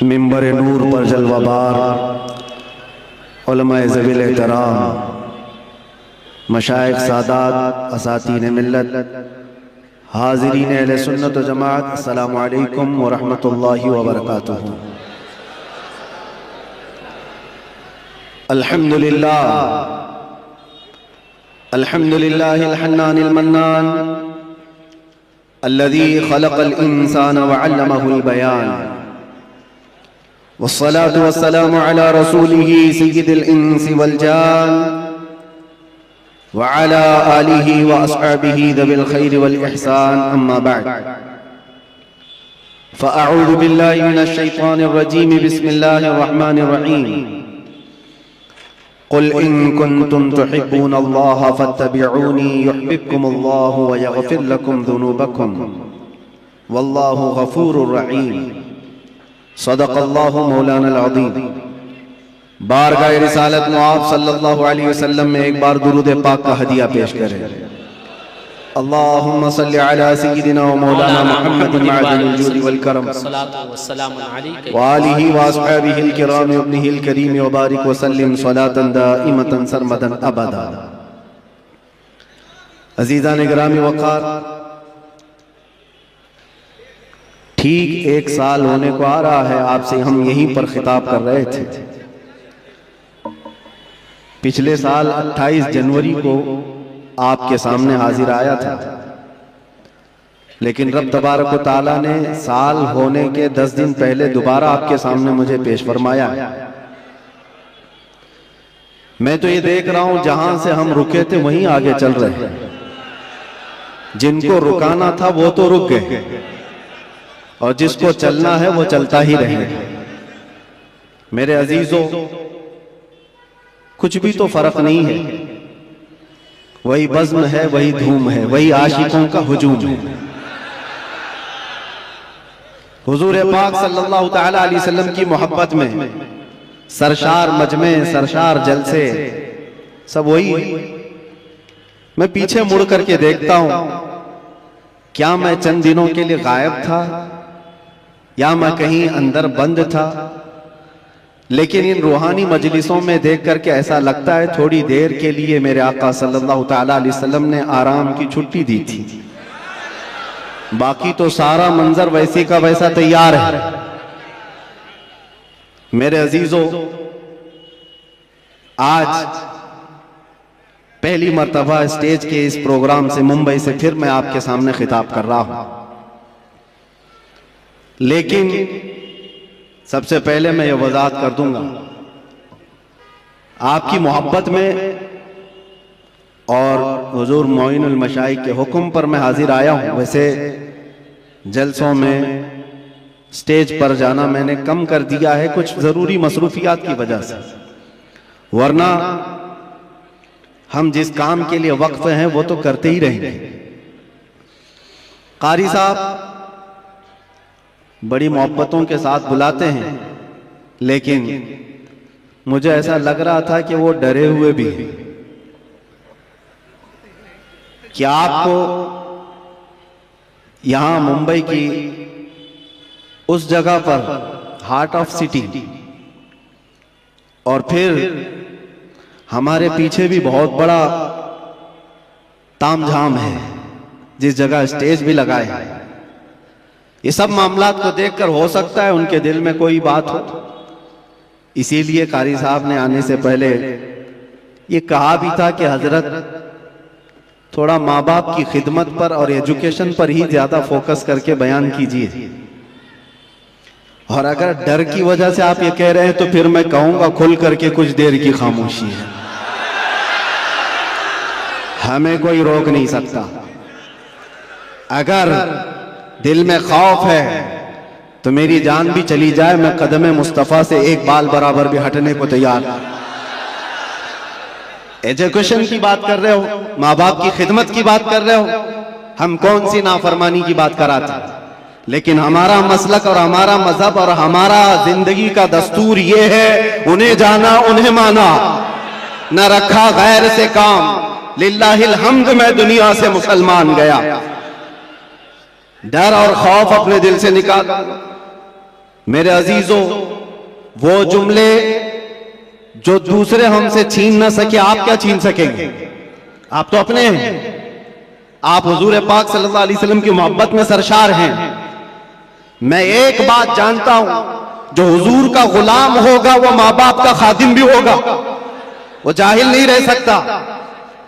मिंबर नूर पर जलवाबार उलमाए ज़वील एहतराम, मशाइख सादात, असातीन मिल्लत, हाज़रीन अहले सुन्नत व जमात, अस्सलामु अलैकुम व रहमतुल्लाहि व बरकातुहू। अल्हम्दुलिल्लाह अल्हम्दुलिल्लाहिल हन्नानिल मन्नान अल्लज़ी खलक़ल इंसान व अल्लमहुल बयान, वस्सलातु वस्सलामु अला रसूलिही सय्यिदिल इंसी वल जान व अला आलिही व अस्हाबिही ज़विल खैरि वल इहसान, अम्मा बअद। फ़अऊज़ु बिल्लाहि मिनश शैतानिर रजीम, बिस्मिल्लाहिर रहमानिर रहीम। क़ुल इन कुन्तुम तुहिब्बूनल्लाह फत्तबिऊनी युहब्बिबकुमुल्लाहु व यग़फिर लकुम ज़ुनूबकुम वल्लाहु गफ़ूरुर रहीम। सदक़ल्लाहु मौलानल अज़ीम। बारगाह रिसालत में आप सल्लल्लाहु अलैहि वसल्लम में एक बार दुरूद पाक का हदिया पेश करें। अल्लाहुम्मा सल्लि अला सय्यिदिना व मौलाना मुहम्मदिन मअदिनिल जूदि वल करम व आलिहि व अस्हाबिहिल किराम व इब्निहिल करीम व बारिक व सल्लिम सलातन दाइमतन सरमदन अबदा। अज़ीज़ान गिरामी वक़ार, ठीक एक साल होने को आ रहा है आपसे हम यहीं पर खिताब कर रहे थे। पिछले साल 28 जनवरी को आपके सामने हाजिर आया था, लेकिन रब तबारक व तआला ने साल होने के 10 दिन पहले दोबारा आपके सामने मुझे पेश फरमाया। मैं तो ये देख रहा हूं जहां से हम रुके थे वहीं आगे चल रहे हैं। जिनको रुकाना था वो तो रुक गए और जिसको चलना है वो चलता ही रहेगा। मेरे अजीजों, कुछ भी तो फर्क नहीं है, वही बज़्म है, वही धूम है, वही आशिकों का हुजूम है। हुजूर पाक सल्लल्लाहु तआला अलैहि वसल्लम की मोहब्बत में सरशार मजमे, सरशार जलसे, सब वही। मैं पीछे मुड़ करके देखता हूं, क्या मैं चंद दिनों के लिए गायब था या मैं कहीं अंदर बंद था? लेकिन इन रूहानी मजलिसों में देख करके ऐसा लगता है थोड़ी देर के लिए मेरे आका सल्लल्लाहु तआला अलैहि वसल्लम ने आराम की छुट्टी दी थी, बाकी तो सारा मंजर वैसे का वैसा तैयार है। मेरे अजीजों, आज पहली मर्तबा स्टेज के इस प्रोग्राम से मुंबई से फिर मैं आपके सामने खिताब कर रहा हूं। लेकिन सबसे पहले मैं ये वज़ाहत कर दूंगा, आपकी मोहब्बत में और हुजूर मोइनुल मशाइख के हुक्म पर मैं हाजिर आया हूं। वैसे जलसों में स्टेज पर जाना मैंने कम कर दिया है कुछ ज़रूरी मसरूफियात की वजह से, वरना हम जिस काम के लिए वक्फ हैं वो तो करते ही रहेंगे। कारी साहब बड़ी मोहब्बतों के साथ बुलाते हैं, लेकिन मुझे ऐसा लग रहा था कि वो डरे हुए भी हैं कि आपको यहां मुंबई की उस जगह पर हार्ट ऑफ सिटी और फिर हमारे पीछे भी बहुत बड़ा तामझाम है, जिस जगह स्टेज भी लगाए हैं। ये सब मामलात को देखकर हो सकता है उनके दिल में कोई बात हो, इसीलिए कारी साहब ने आने से पहले ये कहा भी था कि हजरत थोड़ा माँ बाप की खिदमत पर और एजुकेशन पर ही ज्यादा फोकस करके बयान कीजिए। और अगर डर की वजह से आप ये कह रहे हैं तो फिर मैं कहूंगा खुल करके कुछ देर की खामोशी है, हमें कोई रोक नहीं सकता। अगर दिल में खौफ है तो मेरी जान भी चली जाए, मैं कदम मुस्तफा से एक बाल बराबर भी हटने को तैयार। एजुकेशन की बात कर रहे हो, माँ बाप की खिदमत की बात कर रहे हो, हम कौन सी नाफरमानी की बात कराते? लेकिन हमारा मसलक और हमारा मजहब और हमारा जिंदगी का दस्तूर ये है, उन्हें जाना उन्हें माना, न रखा गैर से काम। लिल्लाहिल हम्द, मैं दुनिया से मुसलमान गया। डर और खौफ अपने दिल से निकाल। मेरे अजीजों, वो जुमले जो दूसरे हमसे छीन न सके, आप क्या छीन सकेंगे? आप तो अपने हैं। आप हुजूर पाक सल्लल्लाहु अलैहि वसल्लम की मोहब्बत में सरशार हैं। मैं एक बात जानता हूं, जो हुजूर का गुलाम होगा वो माँ बाप का खादिम भी होगा, वो जाहिल नहीं रह सकता,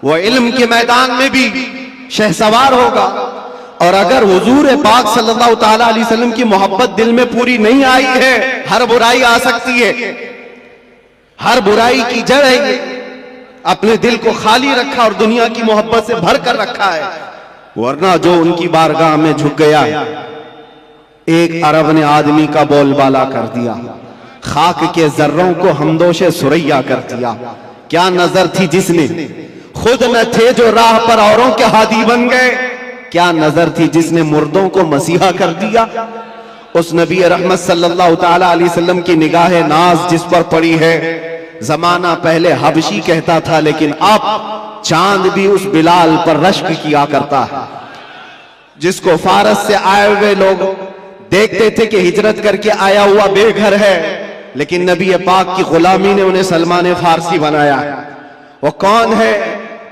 वो इल्म के मैदान में भी शहसवार होगा। और अगर हुजूर पाक सल्लल्लाहु ताला अलैहि वसल्लम की मोहब्बत दिल में पूरी नहीं आई है, हर बुराई आ सकती है, हर बुराई की जड़ है ये। अपने दिल को खाली रखा और दुनिया की मोहब्बत से भर कर रखा है। वरना जो उनकी बारगाह में झुक गया, एक अरब ने आदमी का बोलबाला कर दिया, खाक के जर्रों को हमदोशे सुरैया कर दिया। क्या नजर थी जिसने, खुद न थे जो राह पर औरों के हादी बन गए। क्या नजर थी जिसने मुर्दों को मसीहा कर दिया। उस नबी रहमत सल्लल्लाहु ताला अलैहि वसल्लम की निगाह नाज जिस पर पड़ी है, जमाना पहले हबशी कहता था, लेकिन अब चांद भी उस बिलाल पर रश्क किया करता है। जिसको फारस से आए हुए लोग देखते थे कि हिजरत करके आया हुआ बेघर है, लेकिन नबी पाक की गुलामी ने उन्हें सलमान फारसी बनाया। वो कौन है?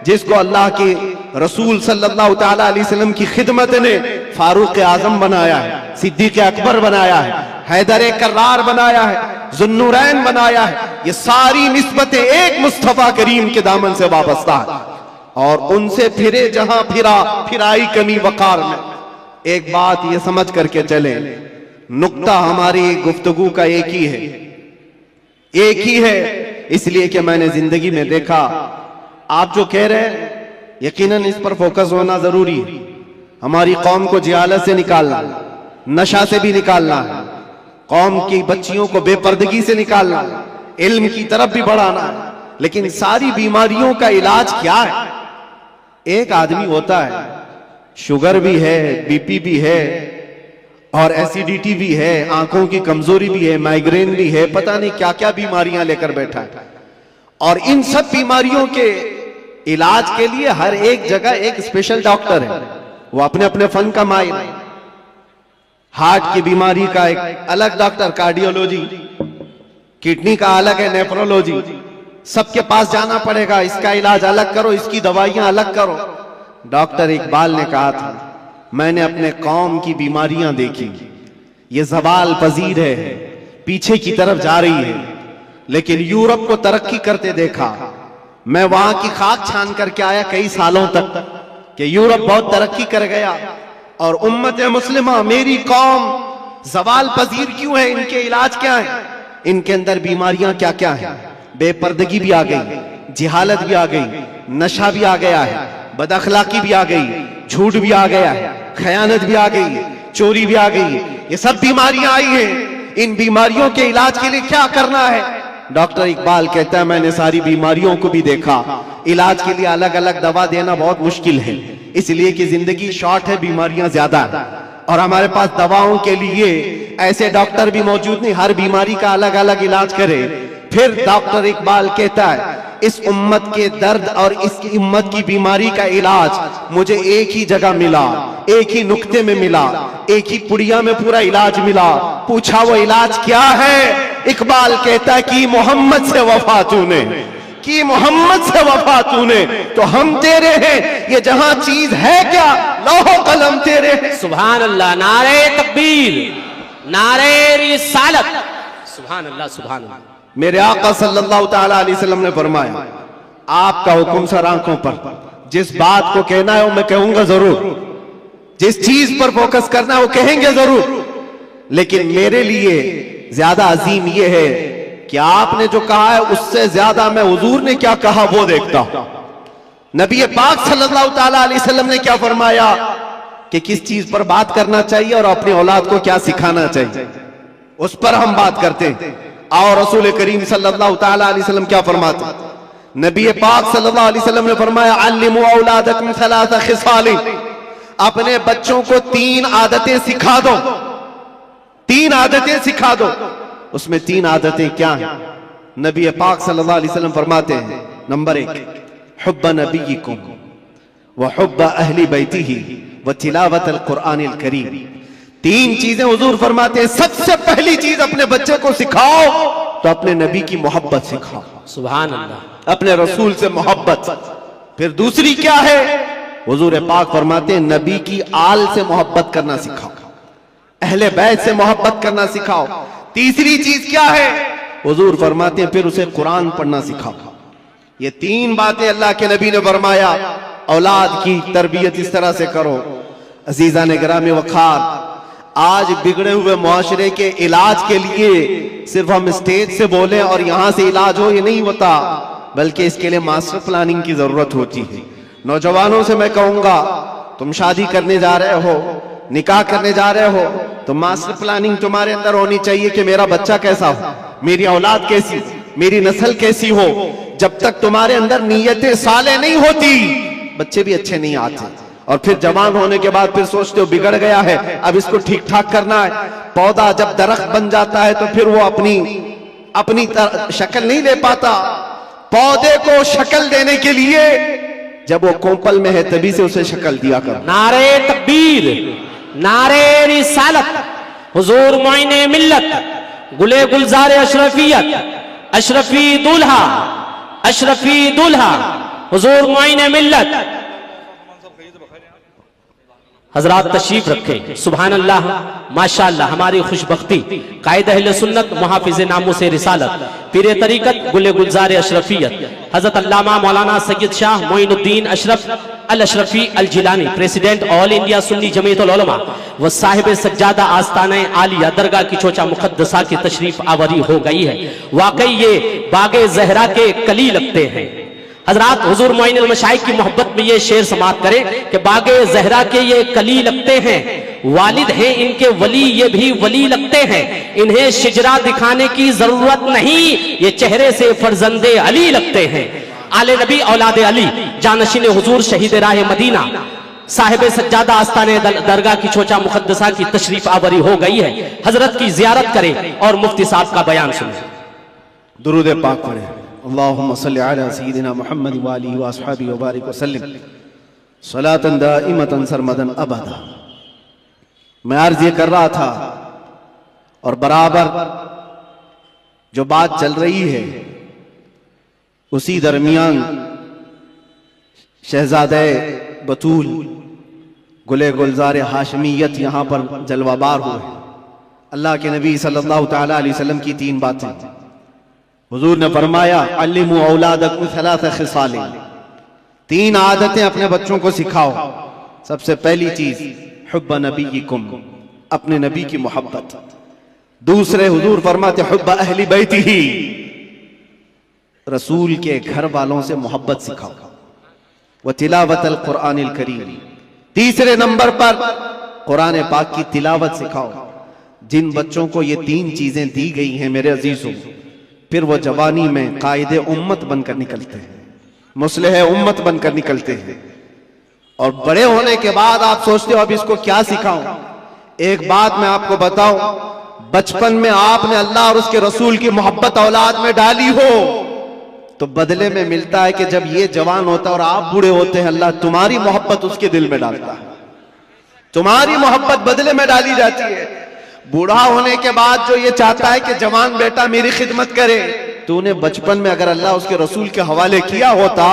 जिसको अल्लाह के रसूल सल्लल्लाहु ताला अलैहि वसल्लम की खिदमत ने फारूक आजम बनाया है, सिद्दीक अकबर बनाया है, हैदर कर्रार बनाया है, जुन्नूरैन बनाया है। ये सारी निस्बतें एक मुस्तफा करीम के दामन से वाबस्ता है। और उनसे फिरे जहां फिरा, फिराई कमी वकार में। एक बात ये समझ करके चले, नुक्ता हमारी गुफ्तगू का एक ही है, एक ही है। इसलिए कि मैंने जिंदगी में देखा, आप जो कह रहे हैं यकीनन इस पर फोकस होना जरूरी है। हमारी कौम को जिहालत से निकालना, नशा से भी निकालना है, कौम की बच्चियों को बेपर्दगी से निकालना, इल्म की तरफ भी बढ़ाना है। लेकिन सारी बीमारियों का इलाज क्या है? एक आदमी होता है, शुगर भी है, बीपी भी है, और एसिडिटी भी है, आंखों की कमजोरी भी है, माइग्रेन भी है, पता नहीं क्या क्या बीमारियां लेकर बैठा है। और इन सब बीमारियों के इलाज के लिए हर एक जगह एक स्पेशल डॉक्टर है, वो अपने अपने फन का माहिर है। हार्ट की बीमारी का एक अलग डॉक्टर, कार्डियोलॉजी, किडनी का अलग है, नेफ्रोलॉजी। सबके पास जाना पड़ेगा, इसका इलाज अलग करो, इसकी दवाइयां अलग करो। डॉक्टर इकबाल ने कहा था, मैंने अपने कौम की बीमारियां देखी, ये ज़वाल पजीर है, पीछे की तरफ जा रही है। लेकिन यूरोप को तरक्की करते देखा। मैं वहां की खाक छान करके आया कई सालों तक कि यूरोप बहुत तरक्की कर गया, और उम्मत मुस्लिमा, मेरी कौम ज़वाल पजीर क्यों है? इनके इलाज क्या है? इनके अंदर बीमारियां क्या क्या है? बेपर्दगी भी आ गई, जिहालत भी आ गई, नशा भी आ गया है, बदअखलाकी भी आ गई, झूठ भी आ गया है, खयानत भी आ गई, चोरी भी आ गई। ये सब बीमारियां आई हैं। इन बीमारियों के इलाज के लिए क्या करना है? डॉक्टर इकबाल कहता है, मैंने सारी बीमारियों को भी देखा, इलाज के लिए अलग अलग दवा देना बहुत मुश्किल है, इसलिए कि जिंदगी शॉर्ट है, बीमारियां ज्यादा है, और हमारे पास दवाओं के लिए ऐसे डॉक्टर भी मौजूद नहीं, हर बीमारी का अलग अलग इलाज करे। फिर डॉक्टर इकबाल कहता है, इस उम्मत के दर्द और इस उम्मत की बीमारी का इलाज मुझे एक ही जगह मिला, एक ही नुक्ते में मिला, एक ही पुड़िया में पूरा इलाज मिला। पूछा वो इलाज क्या है? इकबाल कहता है कि मोहम्मद से वफा तूने, कि मोहम्मद से वफा तूने, तो हम तेरे हैं, ये जहां चीज है क्या, लौहो कलम तेरे हैं। सुभान अल्लाह, नारे तकबीर, नारे रिसालत, सुभान अल्लाह, सुभान अल्लाह। मेरे आका सल्लल्लाहु ताला अलैहि वसल्लम ने फरमाया, आपका हुक्म सर आंखों पर, जिस बात को कहना है वो मैं कहूंगा जरूर, जिस चीज पर फोकस करना है वो कहेंगे जरूर, लेकिन मेरे लिए ज्यादा अजीम ये है कि आपने जो कहा है उससे ज्यादा मैं हुजूर ने क्या कहा वो देखता हूं। नबी पाक सल्लल्लाहु ताला अलैहि वसल्लम ने क्या फरमाया कि किस चीज पर बात करना चाहिए और अपनी औलाद को क्या सिखाना चाहिए, उस पर हम बात करते हैं। और रसूल करीम सल्लल्लाहु ताला अलैहि वसल्लम क्या फरमाते? नबी पाक सल्लल्लाहु अलैहि वसल्लम ने फरमाया, अल्लिमू औलादकुम सलासा खिसालिन, अपने बच्चों को 3 आदतें सिखा दो, 3 आदतें सिखा दो। उसमें 3 आदतें क्या हैं? नबी पाक सल्लल्लाहु अलैहि वसल्लम फरमाते हैं, नंबर 1, हुब्ब नबीयिकुम व हुब्ब अहली बैतिही व तिलावत अल कुरानिल करीम। तीन चीजें हुजूर फरमाते हैं, सबसे पहली चीज अपने बच्चे को सिखाओ तो अपने नबी की मोहब्बत सिखाओ, सुभान अल्लाह, अपने रसूल से मोहब्बत। फिर दूसरी क्या है, हुजूर पाक फरमाते हैं नबी की आल से मोहब्बत करना सिखाओ, अहले बैत से मोहब्बत करना सिखाओ। तीसरी चीज क्या है, हुजूर फरमाते हैं फिर उसे कुरान पढ़ना सिखाओ। ये तीन बातें अल्लाह के नबी ने फरमाया, औलाद की तरबियत इस तरह से करो। अजीजा ने गिरामी वखार, आज बिगड़े हुए मुआशरे के इलाज के लिए सिर्फ हम स्टेज से बोलें और यहां से इलाज हो, ये नहीं होता, बल्कि इसके लिए मास्टर प्लानिंग की जरूरत होती है। नौजवानों से मैं कहूंगा, तुम शादी करने जा रहे हो, निकाह करने जा रहे हो, तो मास्टर प्लानिंग तुम्हारे अंदर होनी चाहिए कि मेरा बच्चा कैसा हो, मेरी औलाद कैसी, मेरी नस्ल कैसी हो। जब तक तुम्हारे अंदर नीयतें साले नहीं होती, बच्चे भी अच्छे नहीं आते। और फिर जवान होने के बाद फिर सोचते हो बिगड़ गया है, अब इसको ठीक ठाक करना है। पौधा जब दरख्त बन जाता है तो फिर वो अपनी शक्ल नहीं ले पाता। पौधे को शक्ल देने के लिए जब वो कोंपल में है तभी से उसे शक्ल दिया करो। नारे तकबीर, नारे रिसालत, हुजूर मोइने मिल्लत, गुले गुलजार अशरफियत, अशरफी दूल्हा, अशरफी दूल्हा, हुजूर मोइने मिल्लत। हजरात तशरीफ रखें। सुभान अल्लाह, माशाअल्लाह, हमारी खुशबख्ती, कायद अहले सुन्नत, मुहाफिज नामूस रिसालत, पीरे तरीकत, गुले गुलजार अशरफियत, हजरत अल्लामा मौलाना सैयद शाह मोइनुद्दीन अशरफ अल अशरफी अल Jilani, president all India Sunni Jamiatul Ulama व साहिब सज्जादा आस्ताना आलिया दरगाह की चोचा मुकद्दसा की तशरीफ आवरी हो गई है। वाकई ये बागे जहरा के कली लगते हैं। हजरात हुजूर मोइनुल मशाइख की मोहब्बत में ये शेर समाप्त करें कि बागे जहरा के ये कली लगते हैं, वालिद हैं इनके वली, ये भी वली लगते हैं, इन्हें शिजरा दिखाने की जरूरत नहीं, ये चेहरे से फरजंदे अली लगते हैं। आले नबी औलाद अली, जानशीन हुजूर शहीद राह मदीना, साहिब सज्जादा आस्ताने दरगाह की चोचा मुकद्दसा की तशरीफ आवरी हो गई है। हजरत की जियारत करें और मुफ्ती साहब का बयान सुनें। दुरूद पाक पढ़ें। अल्लाहुम्मा सल्लि अला सय्यिदिना मुहम्मद व आलिहि व अस्हाबिहि व बारिक व सल्लिम सलातन दाइमतन सरमदन अबदा। मैं अर्ज ये कर रहा था और बराबर जो बात चल रही है उसी दरमियान शहजादे बतूल गुले गुलजार हाशमियत यहां पर जलवाबार हुए। अल्लाह के नबी सल्लल्लाहु तआला अलैहि वसल्लम की तीन बातें हुजूर ने फरमाया, अल्लिमू औलादकुम सलास खिसाल, तीन आदतें अपने बच्चों को सिखाओ। सबसे पहली चीज हुब्ब नबीकुम, अपने नबी की मोहब्बत। दूसरे हुजूर फरमाते हुब्ब अहली बैतिही, रसूल के घर वालों से मोहब्बत सिखाओ। व तिलावतल कुरानिल करीम, तीसरे नंबर पर कुरान पाक की तिलावत सिखाओ। जिन बच्चों को ये तीन चीजें दी गई हैं मेरे अजीजों, फिर वो जवानी में कायदे उम्मत बनकर निकलते हैं, मुस्लिह उम्मत बनकर निकलते हैं। और बड़े होने के बाद आप सोचते हो अब इसको क्या सिखाऊं। एक बात मैं आपको बताऊं, बचपन में आपने अल्लाह और उसके रसूल की मोहब्बत औलाद में डाली हो तो बदले में मिलता है कि जब ये जवान होता है और आप बूढ़े होते हैं, अल्लाह तुम्हारी मोहब्बत उसके दिल में डालता है, तुम्हारी मोहब्बत बदले में डाली जाती है। बूढ़ा होने के बाद जो ये चाहता है कि जवान बेटा मेरी खिदमत करे, तूने बचपन में अगर अल्लाह उसके रसूल के हवाले किया होता,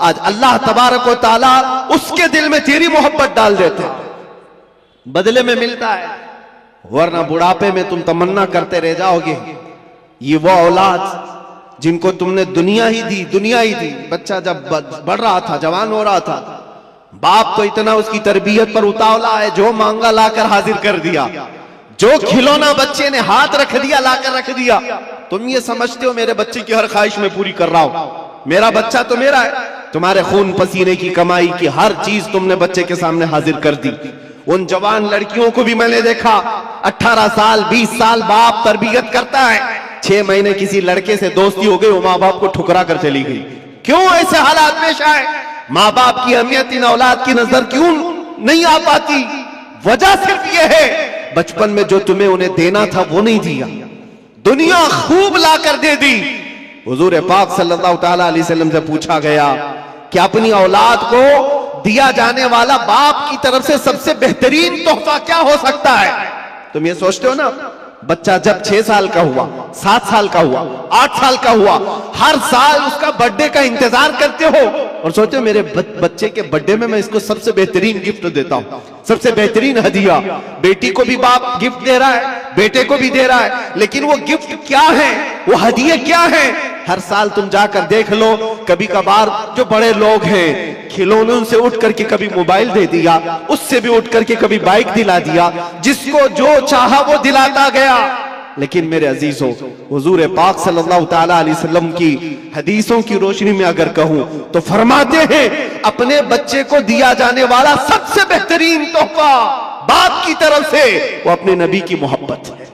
आज अल्लाह तबारक व तआला उसके दिल में तेरी मोहब्बत डाल देते, बदले में मिलता है। वरना बुढ़ापे में तुम तमन्ना करते रह जाओगे। ये वो औलाद जिनको तुमने दुनिया ही दी, दुनिया ही दी। बच्चा जब बढ़ रहा था, जवान हो रहा था, बाप तो इतना उसकी तरबियत पर उतावला है, जो मांगा लाकर हाजिर कर दिया, जो खिलौना बच्चे ने हाथ रख दिया लाकर रख दिया। तुम ये समझते हो मेरे बच्चे की हर ख्वाहिश में पूरी कर रहा हूं, मेरा बच्चा तो मेरा है। तुम्हारे खून पसीने की कमाई की हर चीज तुमने बच्चे के सामने हाजिर कर दी। उन जवान लड़कियों को भी मैंने देखा, 18 साल 20 साल बाप तरबियत करता है, 6 महीने किसी लड़के से दोस्ती हो गई, वो माँ बाप को ठुकरा कर चली गई। क्यों ऐसे हालात पेश आए? माँ बाप की अहमियत इन औलाद की नजर क्यों नहीं आ पाती? वजह सिर्फ यह है, बचपन में जो तुम्हें उन्हें देना था वो नहीं दिया, दुनिया खूब लाकर दे दी। हुजूर पाक सल्लल्लाहु तआला अलैहि वसल्लम से पूछा गया कि अपनी औलाद को दिया जाने वाला बाप की तरफ से सबसे बेहतरीन तोहफा क्या हो सकता है? तुम ये सोचते हो ना, बच्चा जब 6 साल का हुआ, 7 साल का हुआ, 8 साल का हुआ, हर साल उसका बर्थडे का इंतजार करते हो और सोचते हो मेरे बच्चे के बर्थडे में मैं इसको सबसे बेहतरीन गिफ्ट देता हूं, सबसे बेहतरीन हदिया। बेटी को भी बाप गिफ्ट दे रहा है, बेटे को भी दे रहा है, लेकिन वो गिफ्ट क्या है, वो हदिये क्या है? हर साल तुम जाकर देख लो, कभी कभार जो बड़े लोग हैं खिलौनों से उठ करके कभी मोबाइल दे दिया, उससे भी उठ करके कभी बाइक दिला दिया, जिसको जो चाहा वो दिलाता गया। लेकिन मेरे अजीजों, हुजूर पाक सल्लल्लाहु ताला अलैहि वसल्लम की हदीसों की रोशनी में अगर कहूं तो फरमाते हैं अपने बच्चे को दिया जाने वाला सबसे बेहतरीन तोहफा बाप की तरफ से वो अपने नबी की मोहब्बत है।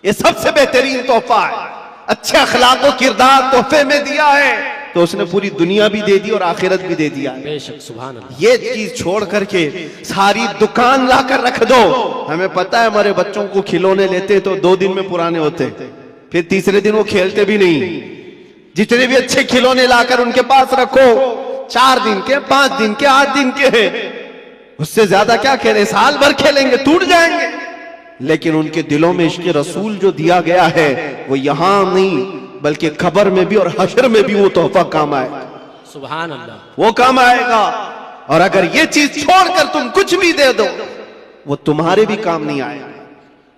ये सबसे बेहतरीन तोहफा है। अच्छे अखलाक और किरदार तोहफे में दिया है तो उसने पूरी दुनिया भी दे दी और आखिरत भी दे दिया। बेशक, सुभान अल्लाह। ये चीज छोड़ करके सारी दुकान लाकर रख दो। हमें पता है हमारे बच्चों को खिलौने लेते तो 2 दिन में पुराने होते, फिर तीसरे दिन वो खेलते भी नहीं। जितने भी अच्छे खिलौने लाकर उनके पास रखो, 4 दिन के, 5 दिन के, 8 दिन के हैं, उससे ज्यादा क्या खेले, साल भर खेलेंगे, टूट जाएंगे। लेकिन उनके दिलों में इश्क़ रसूल जो दिया गया है वो यहां नहीं बल्कि खबर में भी और हशर में भी वो तोहफा काम आएगा। सुभान अल्लाह, वो काम आएगा। और अगर ये चीज छोड़कर तुम कुछ भी दे दो वो तुम्हारे भी काम नहीं आएगा।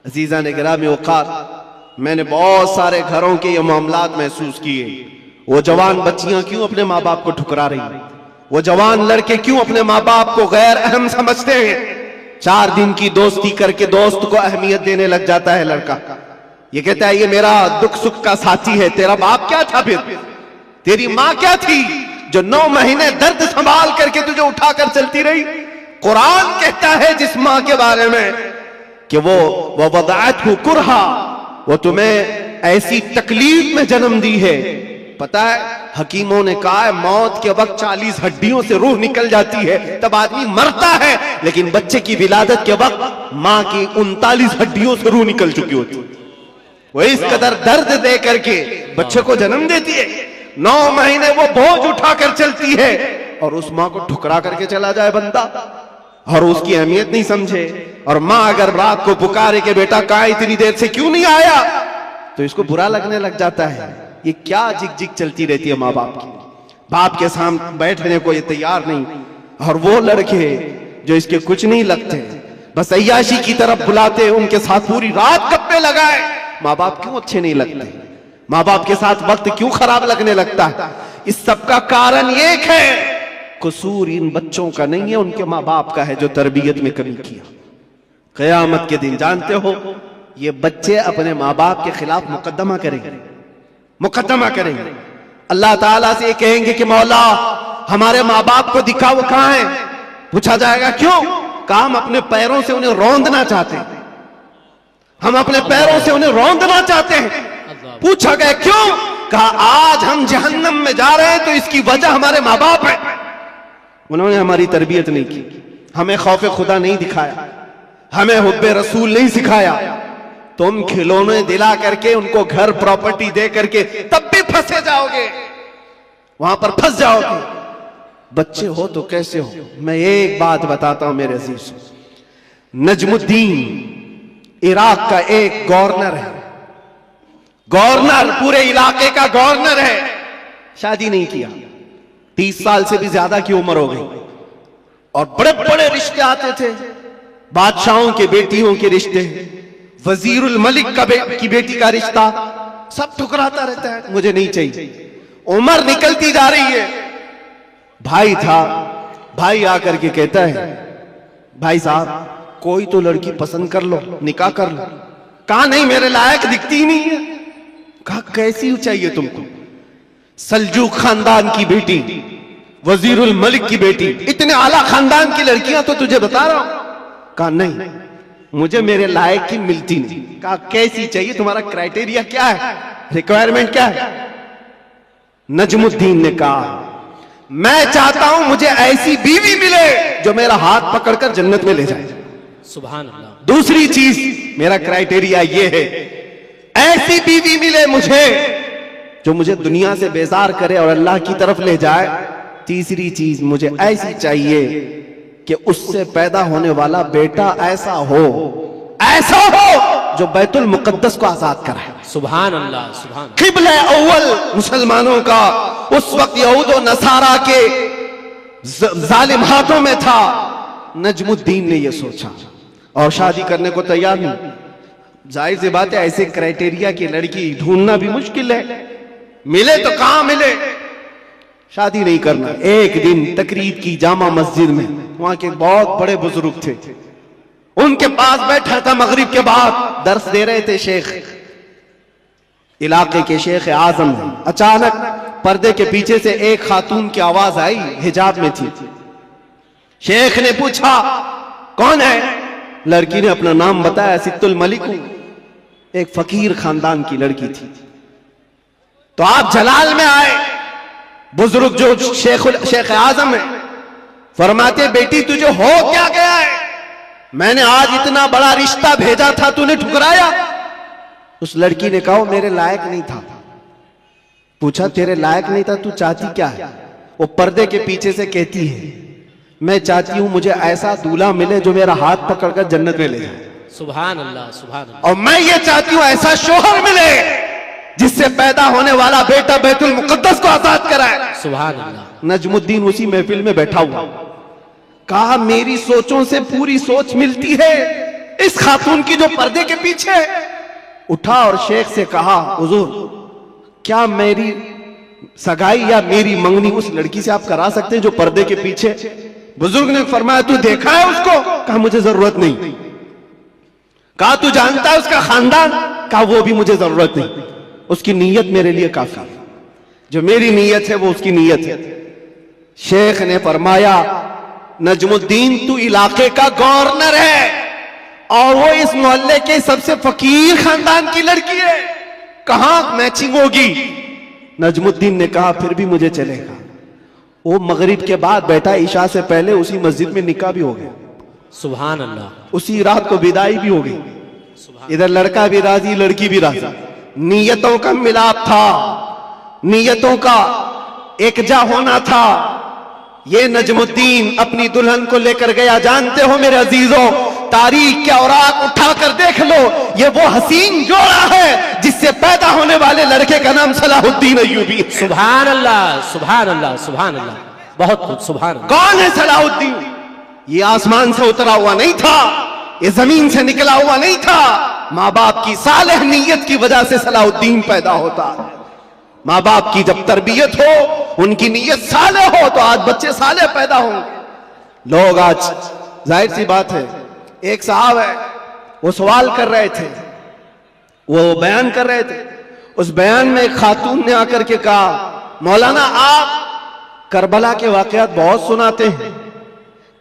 अजीजा ने गिरामी औकात, मैंने बहुत सारे घरों के ये मामलात महसूस किए। वो जवान बच्चियां क्यों अपने माँ बाप को ठुकरा रही, वो जवान लड़के क्यों अपने माँ बाप को गैर अहम समझते हैं। 4 दिन की दोस्ती करके दोस्त को अहमियत देने लग जाता है लड़का। ये कहता है ये मेरा दुख सुख का साथी है। तेरा बाप क्या था, फिर तेरी माँ क्या थी जो 9 महीने दर्द संभाल करके तुझे उठाकर चलती रही। कुरान कहता है जिस माँ के बारे में कि वो वदाअतहु कुरहा, वो तुम्हें ऐसी तकलीफ में जन्म दी है। पता है हकीमों ने कहा है मौत के वक्त 40 हड्डियों से रूह निकल जाती है तब आदमी मरता है, लेकिन बच्चे की विलादत के वक्त माँ की 39 हड्डियों से रूह निकल चुकी होती है। वो इस कदर दर्द दे करके बच्चे को जन्म देती है। 9 महीने वो बोझ उठाकर चलती है और उस माँ को ठुकरा करके चला जाए बंदा और उसकी अहमियत नहीं समझे। और माँ अगर रात को पुकारे कि बेटा कहाँ इतनी देर से क्यों नहीं आया, तो इसको बुरा लगने लग जाता है। ये क्या जिग जिग चलती रहती है माँ बाप की। बाप के सामने बैठने को ये तैयार नहीं। और वो लड़के जो इसके कुछ नहीं लगते, बस अय्याशी की तरफ बुलाते, उनके साथ पूरी रात गप्पे लगाए। माँ बाप क्यों अच्छे नहीं लगते, माँ बाप के साथ वक्त क्यों खराब लगने लगता है? इस सब का कारण एक है, कसूर इन बच्चों का नहीं है, उनके माँ बाप का है जो तरबियत में कमी किया। क़यामत के दिन जानते हो ये बच्चे अपने माँ बाप के खिलाफ मुकदमा करेंगे, मुकदमा करेंगे। अल्लाह ताला से कहेंगे कि मौला हमारे माँ बाप को दिखा, वो कहाँ है? पूछा जाएगा क्यों? कहा हम अपने पैरों से उन्हें रौंदना चाहते हैं, हम अपने पैरों से उन्हें रौंदना चाहते हैं। पूछा गया क्यों? कहा आज हम जहन्नम में जा रहे हैं तो इसकी वजह हमारे माँ बाप है। उन्होंने हमारी तरबियत नहीं की, हमें खौफ खुदा नहीं दिखाया, हमें हुब्बे रसूल नहीं सिखाया। तुम खिलौने दिला करके उनको घर प्रॉपर्टी दे करके तब भी फंसे जाओगे, वहां पर फंस जाओगे। बच्चे हो तो कैसे हो? मैं एक बात बताता हूं मेरे अजीज, नजमुद्दीन इराक का एक गवर्नर है, गवर्नर पूरे इलाके का गवर्नर है, शादी नहीं किया, 30 साल से भी ज्यादा की उम्र हो गई और बड़े बड़े रिश्ते आते थे, बादशाहों के बेटियों के रिश्ते, वजीरुल मलिक की बेटी का रिश्ता, सब ठुकराता रहता है, मुझे नहीं चाहिए। उम्र निकलती जा रही है। भाई था, भाई आकर के कहता है भाई साहब कोई तो लड़की पसंद कर लो, निकाह कर लो। कहा नहीं मेरे लायक दिखती ही नहीं है। कहा कैसी चाहिए तुमको? सल्जूक खानदान की बेटी, वजीरुल मलिक की बेटी, इतने आला खानदान की लड़कियां तो तुझे बता रहा हूं। कहा नहीं मुझे मेरे लायक की मिलती नहीं। कहा कैसी चाहिए, तुम्हारा क्राइटेरिया क्या है, रिक्वायरमेंट क्या है? नजमुद्दीन ने कहा मैं चाहता हूं मुझे ऐसी बीवी मिले जो मेरा हाथ पकड़कर जन्नत में ले जाए। सुभान अल्लाह। दूसरी चीज मेरा क्राइटेरिया ये है, ऐसी बीवी मिले मुझे जो मुझे दुनिया से बेजार करे और अल्लाह की तरफ ले जाए। तीसरी चीज मुझे ऐसी चाहिए कि उससे पैदा होने वाला बेटा ऐसा हो, ऐसा हो जो बैतुल मुकद्दस को आजाद कराए। सुभान अल्लाह, सुभान। किबला अव्वल मुसलमानों का उस वक्त यहूद और नसारा के जालिम हाथों में था। नजमुद्दीन ने यह सोचा और शादी करने को तैयार नहीं। जाहिर सी बात है, ऐसे क्राइटेरिया की लड़की ढूंढना भी मुश्किल है, मिले तो कहां मिले। शादी नहीं करना। एक दिन तकरीर की जामा मस्जिद में, वहां के बहुत बड़े बुजुर्ग थे, उनके पास बैठा था। मगरिब के बाद दर्स दे रहे थे शेख, इलाके के शेख आजम। अचानक पर्दे के पीछे से एक खातून की आवाज आई, हिजाब में थी। शेख ने पूछा कौन है? लड़की ने अपना नाम बताया, सित्तुल मलिक, एक फकीर खानदान की लड़की थी। तो आप जलाल में आए। बुजुर्ग जो शेख आजम है फरमाते, बेटी तुझे हो क्या गया है? मैंने आज इतना बड़ा रिश्ता भेजा था, तूने ठुकराया। उस लड़की ने कहा मेरे लायक नहीं था। पूछा तेरे लायक नहीं था, तू चाहती क्या है? वो पर्दे के पीछे से कहती है, मैं चाहती हूं मुझे ऐसा दूल्हा मिले जो मेरा हाथ पकड़कर जन्नत में ले जाए। सुभान अल्लाह, सुभान अल्लाह। और मैं ये चाहती हूं ऐसा शोहर मिले जिससे पैदा होने वाला बेटा बैतुल मुकद्दस को आजाद कराए। सुभान अल्लाह। नजमुद्दीन उसी महफिल में बैठा हुआ, कहा मेरी सोचों से पूरी सोच मिलती है इस खातून की जो पर्दे के पीछे। उठा और शेख से कहा, हुजूर क्या मेरी सगाई या मेरी मंगनी उस लड़की से आप करा सकते हैं जो पर्दे के पीछे? बुजुर्ग ने फरमाया तू देखा है उसको? कहा मुझे जरूरत नहीं। कहा तू जानता है उसका खानदान? कहा वो भी मुझे जरूरत नहीं, उसकी नीयत मेरे लिए काफी है। जो मेरी नीयत है वो उसकी नीयत है। शेख ने फरमाया, नजमुद्दीन तू इलाके का गवर्नर है और वो इस मोहल्ले के सबसे फकीर खानदान की लड़की है, कहां मैचिंग होगी? नजमुद्दीन ने कहा फिर भी मुझे चलेगा। वो मगरिब के बाद बैठा, ईशा से पहले उसी मस्जिद में निकाह भी हो गया। सुभान अल्लाह। उसी रात को विदाई भी हो गई। इधर लड़का भी राजी, लड़की भी राजी। नीयतों का मिलाप था, नीयतों का एकजा होना था। ये नजमुद्दीन अपनी दुल्हन को लेकर गया। जानते हो मेरे अजीजों, तारीख के औराक उठाकर देख लो, ये वो हसीन जोड़ा है जिससे पैदा होने वाले लड़के का नाम सलाहुद्दीन अय्यूबी। सुभान अल्लाह, सुभान अल्लाह, सुभान अल्लाह। बहुत कुछ। सुभान अल्लाह। कौन है सलाहुद्दीन? ये आसमान से उतरा हुआ नहीं था, ये जमीन से निकला हुआ नहीं था। माँ बाप की सालेह नीयत की वजह से सलाहुद्दीन पैदा होता है। माँ बाप की जब तरबियत हो, उनकी नीयत साले हो, तो आज बच्चे साले पैदा होंगे। लोग आज, जाहिर सी बात है, एक साहब है वो सवाल कर रहे थे, वो बयान कर रहे थे। उस बयान में एक खातून ने आकर के कहा, मौलाना आप करबला के वाकयात बहुत सुनाते हैं,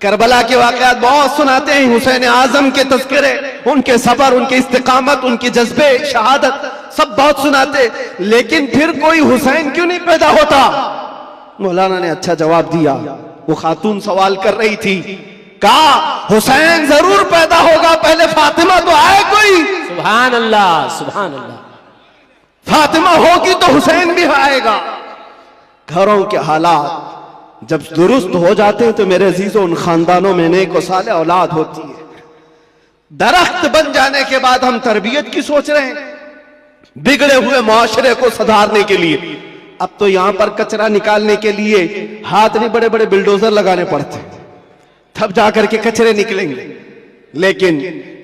करबला के वाकयात बहुत सुनाते हैं, हुसैन आजम के तज़किरे, उनके सबर, उनके इस्तिकामत, उनके जज्बे, शहादत सब बहुत सुनाते, लेकिन फिर कोई हुसैन क्यों नहीं पैदा होता? मौलाना ने अच्छा जवाब दिया। वो खातून सवाल कर रही थी, कहा हुसैन जरूर पैदा होगा, पहले फातिमा तो आए कोई। सुभान अल्लाह, सुभान अल्लाह। फातिमा होगी तो हुसैन भी आएगा। घरों के हालात जब दुरुस्त हो जाते हैं तो मेरे अजीजों, उन खानदानों में नेक और साले औलाद होती है। दरख्त बन जाने के बाद हम तरबियत की सोच रहे हैं, बिगड़े हुए माशरे को सुधारने के लिए। अब तो यहां पर कचरा निकालने के लिए हाथ नहीं, बड़े बड़े बिल्डोजर लगाने पड़ते, तब जाकर के कचरे निकलेंगे। लेकिन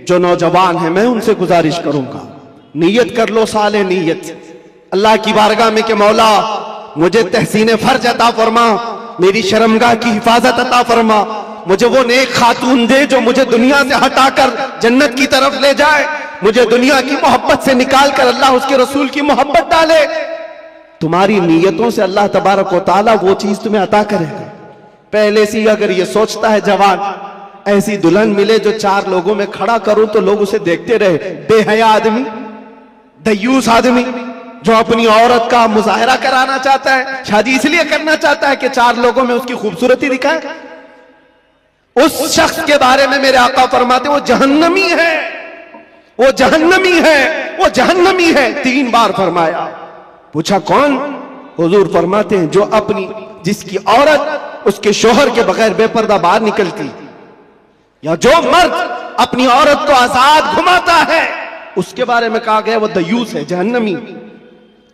जो नौजवान है, मैं उनसे गुजारिश करूंगा, नीयत कर लो, साले नीयत अल्लाह की बारगाह में कि मौला मुझे तहसीन फर्ज अता फरमा, मेरी शर्मगाह की हिफाजत अता फरमा, मुझे वो नेक खातून दे जो मुझे दुनिया से हटाकर जन्नत की तरफ ले जाए, मुझे दुनिया की मोहब्बत से निकाल कर अल्लाह उसके रसूल की मोहब्बत डाले। तुम्हारी नीयतों से अल्लाह तबारक व तआला वो चीज तुम्हें अता करेगा। पहले से अगर ये सोचता है जवान, ऐसी दुल्हन मिले जो चार लोगों में खड़ा करूं तो लोग उसे देखते रहे, बेहया आदमी, दयूस आदमी जो अपनी औरत का मुजाहरा कराना चाहता है, शादी इसलिए करना चाहता है कि चार लोगों में उसकी खूबसूरती दिखाए, उस शख्स के बारे में मेरे आका फरमाते वो जहन्नमी है, वो जहन्नमी है, वो जहन्नमी है। 3 बार फरमाया। पूछा कौन? हुजूर फरमाते हैं जो अपनी, जिसकी औरत उसके शोहर के बगैर बेपर्दा बाहर निकलती, या जो मर्द अपनी औरत को आजाद घुमाता है, उसके बारे में कहा गया वो दयूस है, जहन्नमी।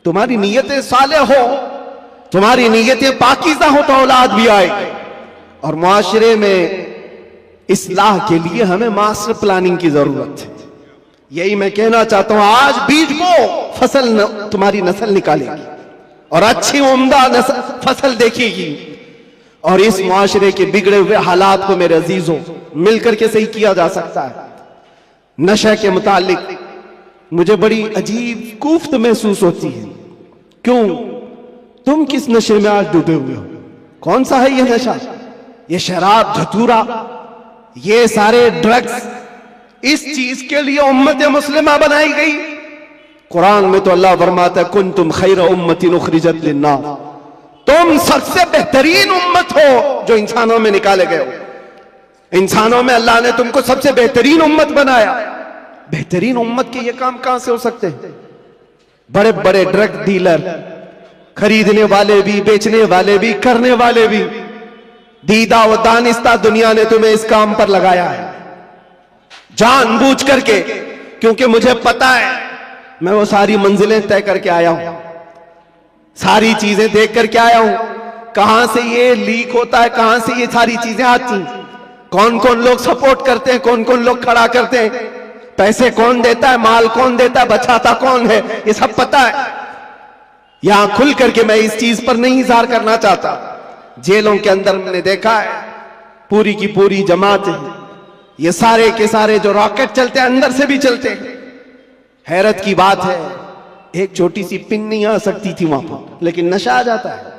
तुम्हारी नीयतें साले हो, तुम्हारी नीयतें पाकीज़ा हो तो औलाद भी आएगी। और मुआशरे में इस्लाह के लिए हमें मास्टर प्लानिंग की जरूरत है। यही मैं कहना चाहता हूं, आज बीज बो, फसल तुम्हारी नस्ल निकालेगी और अच्छी उम्दा फसल देखेगी। और इस मुआशरे के बिगड़े हुए हालात को मेरे अजीजों मिलकर के सही किया जा सकता है। नशा के मुतालिक मुझे बड़ी अजीब कुफ्त महसूस होती है। क्यों? तुम किस नशे में आज डूबे हुए हो? कौन सा है ये नशा? ये शराब, धतूरा, ये सारे ड्रग्स, इस चीज के लिए उम्मत मुस्लिमा बनाई गई। कुरान में तो अल्लाह फरमाता है कुंतुम खैर उम्मतिन उखरिजत लिन्नास, तुम सबसे बेहतरीन उम्मत हो जो इंसानों में निकाले गए हो। इंसानों में अल्लाह ने तुमको सबसे बेहतरीन उम्मत बनाया। बेहतरीन उम्मत के ये काम कहां से हो सकते हैं? बड़े बड़े ड्रग डीलर, खरीदने वाले भी, बेचने वाले भी, करने वाले भी, दीदा व दानिस्ता दुनिया ने तुम्हें इस काम पर लगाया है जानबूझ करके, क्योंकि मुझे पता है मैं वो सारी मंजिलें तय करके आया हूं, सारी चीजें देख करके आया हूं, कहां से ये लीक होता है, कहां से ये सारी चीजें आती, कौन कौन लोग सपोर्ट करते हैं, कौन कौन लोग खड़ा करते हैं, पैसे कौन देता है, माल कौन देता है, बचाता कौन है, ये सब पता है। यहां खुल करके मैं इस चीज पर नहीं इज़हार करना चाहता। जेलों के अंदर मैंने देखा है पूरी की पूरी जमात है, ये सारे के सारे जो रॉकेट चलते हैं अंदर से भी चलते हैं। हैरत की बात है, एक छोटी सी पिन नहीं आ सकती थी वहां पर, लेकिन नशा आ जाता है।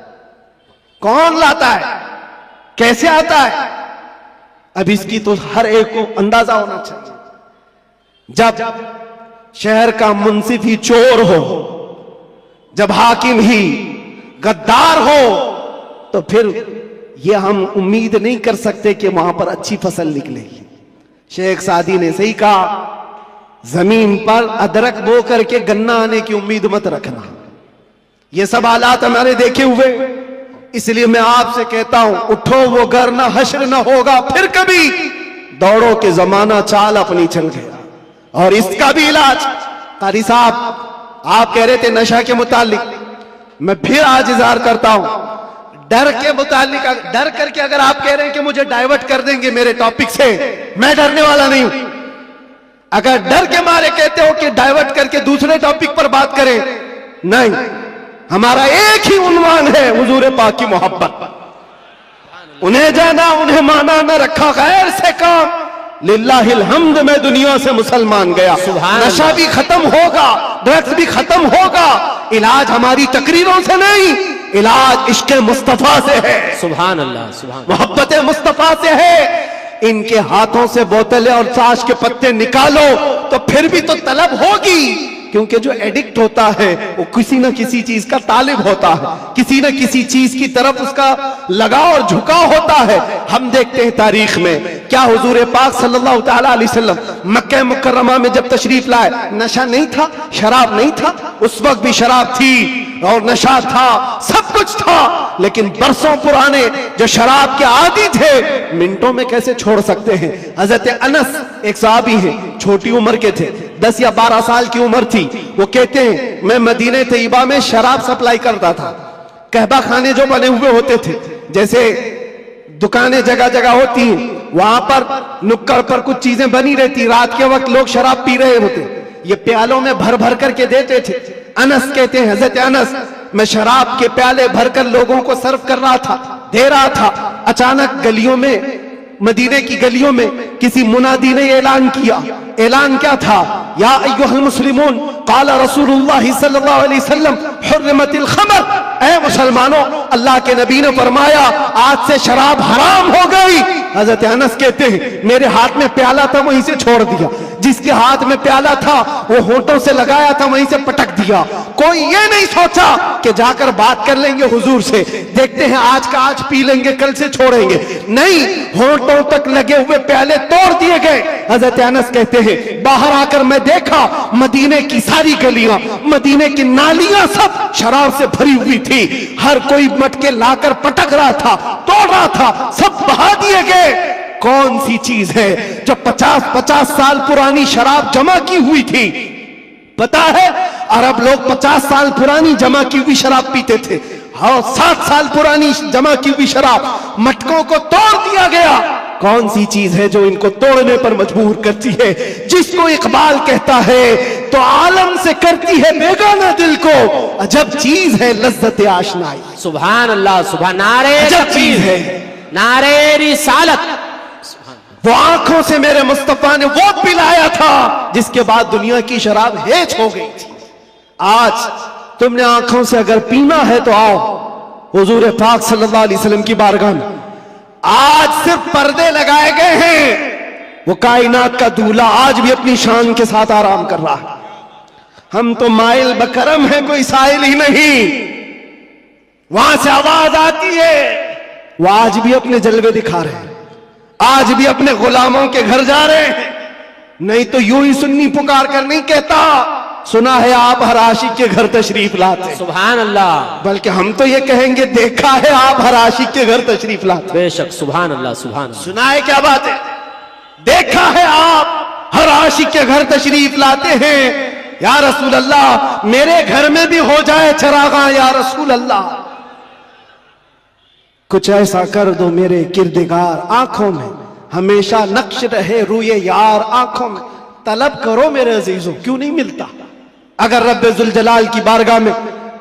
कौन लाता है, कैसे आता है? अब इसकी तो हर एक को अंदाजा होना चाहिए। जब शहर का मुंसिफ ही चोर हो, जब हाकिम ही गद्दार हो, तो फिर ये हम उम्मीद नहीं कर सकते कि वहां पर अच्छी फसल निकलेगी। शेख सादी ने सही कहा, जमीन पर अदरक बो करके गन्ना आने की उम्मीद मत रखना। ये सब हालात हमारे देखे हुए, इसलिए मैं आपसे कहता हूं, उठो वो घर ना हश्र ना होगा फिर कभी, दौड़ो के जमाना चाल अपनी चल गया। और इसका भी इलाज, कारी साहब आप कह रहे थे नशा के मुतालिक, मैं फिर आज इज़हार करता हूं डर के मुतालिक। डर करके अगर आप कह रहे हैं कि मुझे डाइवर्ट कर देंगे मेरे टॉपिक से, मैं डरने वाला नहीं हूं। अगर डर के मारे कहते हो कि डाइवर्ट करके दूसरे टॉपिक पर बात करें, नहीं, हमारा एक ही उन्वान है, हुजूर पाक की मोहब्बत। उन्हें जाना, उन्हें माना, न रखा गैर से काम। लिल्लाहिल हम्द में दुनिया से मुसलमान गया। नशा भी खत्म होगा, ड्रग्स भी खत्म होगा। इलाज हमारी तकरीरों से नहीं, इलाज इश्क़ मुस्तफा से है। सुभान अल्लाह, सुभान, मोहब्बत मुस्तफा से है। इनके हाथों से बोतलें और ताश के पत्ते निकालो तो फिर भी तो तलब होगी, क्योंकि जो एडिक्ट होता है वो किसी न किसी चीज का तालिब होता है, किसी न किसी चीज की तरफ उसका लगाव और झुकाव होता है। हम देखते हैं तारीख में क्या हुजूर पाक सल्लल्लाहु तआला अलैहि वसल्लम मक्का मुकर्रमा में जब तशरीफ लाए, नशा नहीं था, शराब नहीं था, उस वक्त भी शराब थी और नशा था, सब कुछ था, लेकिन बरसों पुराने जो शराब के आदी थे मिनटों में कैसे छोड़ सकते हैं। हजरत अनस एक सहाबी हैं, छोटी उम्र के थे, 10 या 12 साल की उम्र थी। वो कहते हैं मैं मदीने तैयबा में शराब सप्लाई करता था। कहबा खाने जो बने हुए होते थे, जैसे दुकानें जगह जगह होती हैं, वहां पर नुक्कड़ पर कुछ चीजें बनी रहती, रात के वक्त लोग शराब पी रहे होते, ये प्यालों में भर भर करके देते थे। अनस कहते हैं, हजरत अनस, मैं शराब के प्याले भरकर लोगों को सर्व कर रहा था, दे रहा था। अचानक गलियों में, मदीने की गलियों में किसी मुनादी ने ऐलान किया। ऐलान क्या था? या अय्युहल मुस्लिमून क़ाला रसूलुल्लाह सल्लल्लाहु अलैहि वसल्लम हुर्रिमतिल खमर। ऐ मुसलमानों, अल्लाह के नबी ने फरमाया आज से शराब हराम हो गई। हजरत अनस कहते हैं मेरे हाथ में प्याला था, वहीं से छोड़ दिया। जिसके हाथ में प्याला था वो होंठों से लगाया था, वहीं से पटक दिया। कोई ये नहीं सोचा कि जाकर बात कर लेंगे हुजूर से, देखते हैं आज का आज पी लेंगे, कल से छोड़ेंगे। नहीं, होंठों तक लगे हुए प्याले तोड़ दिए गए। हजरत अनस कहते हैं बाहर आकर मैं देखा मदीने की सारी गलियां, मदीने की नालियां सब शराब से भरी हुई थी। हर कोई मटके लाकर पटक रहा था, तोड़ रहा था, सब बहा दिए गए। कौन सी चीज है जो 50-50 साल पुरानी शराब जमा की हुई थी? पता है, अरब लोग 50 साल पुरानी जमा की हुई शराब पीते थे। हाँ, 7 साल पुरानी जमा की हुई शराब, मटकों को तोड़ दिया गया। कौन सी चीज है जो इनको तोड़ने पर मजबूर करती है? जिसको इकबाल कहता है तो आलम से करती है बेगाना दिल को, अजब चीज है लज्जत आशनाई। सुभान अल्लाह, सुभान, नारे अजब चीज है, नारे रिसालत। वो आंखों से मेरे मुस्तफा ने वो पिलाया था जिसके बाद दुनिया की शराब हेच हो गई थी। आज तुमने आंखों से अगर पीना है तो आओ हुजूर पाक सल्लल्लाहु अलैहि वसल्लम की बारगाह में। आज सिर्फ पर्दे लगाए गए हैं, वो कायनात का दूल्हा आज भी अपनी शान के साथ आराम कर रहा है। हम तो माइल बकरम है, कोई साइल ही नहीं। वहां से आवाज आती है, वो आज भी अपने जलवे दिखा रहे हैं, आज भी अपने गुलामों के घर जा रहे हैं। नहीं तो यूं ही सुन्नी पुकार कर नहीं कहता, सुना है आप हर आशिक के घर तशरीफ लाते। सुभान अल्लाह। बल्कि हम तो ये कहेंगे देखा है आप हर आशिक के घर तशरीफ लाते। बेशक, सुभान अल्लाह, सुभान अल्लाह। सुना है, क्या बात है, देखा है आप हर आशिक के घर तशरीफ लाते हैं। या रसूल अल्लाह, मेरे घर में भी हो जाए चरागा या रसूल अल्लाह, कुछ ऐसा कर दो मेरे किरदगार, आंखों में हमेशा नक्श रहे रूए यार, आंखों में तलब करो मेरे अजीजों, क्यों नहीं मिलता? अगर रब्बे जुल जलाल की बारगाह में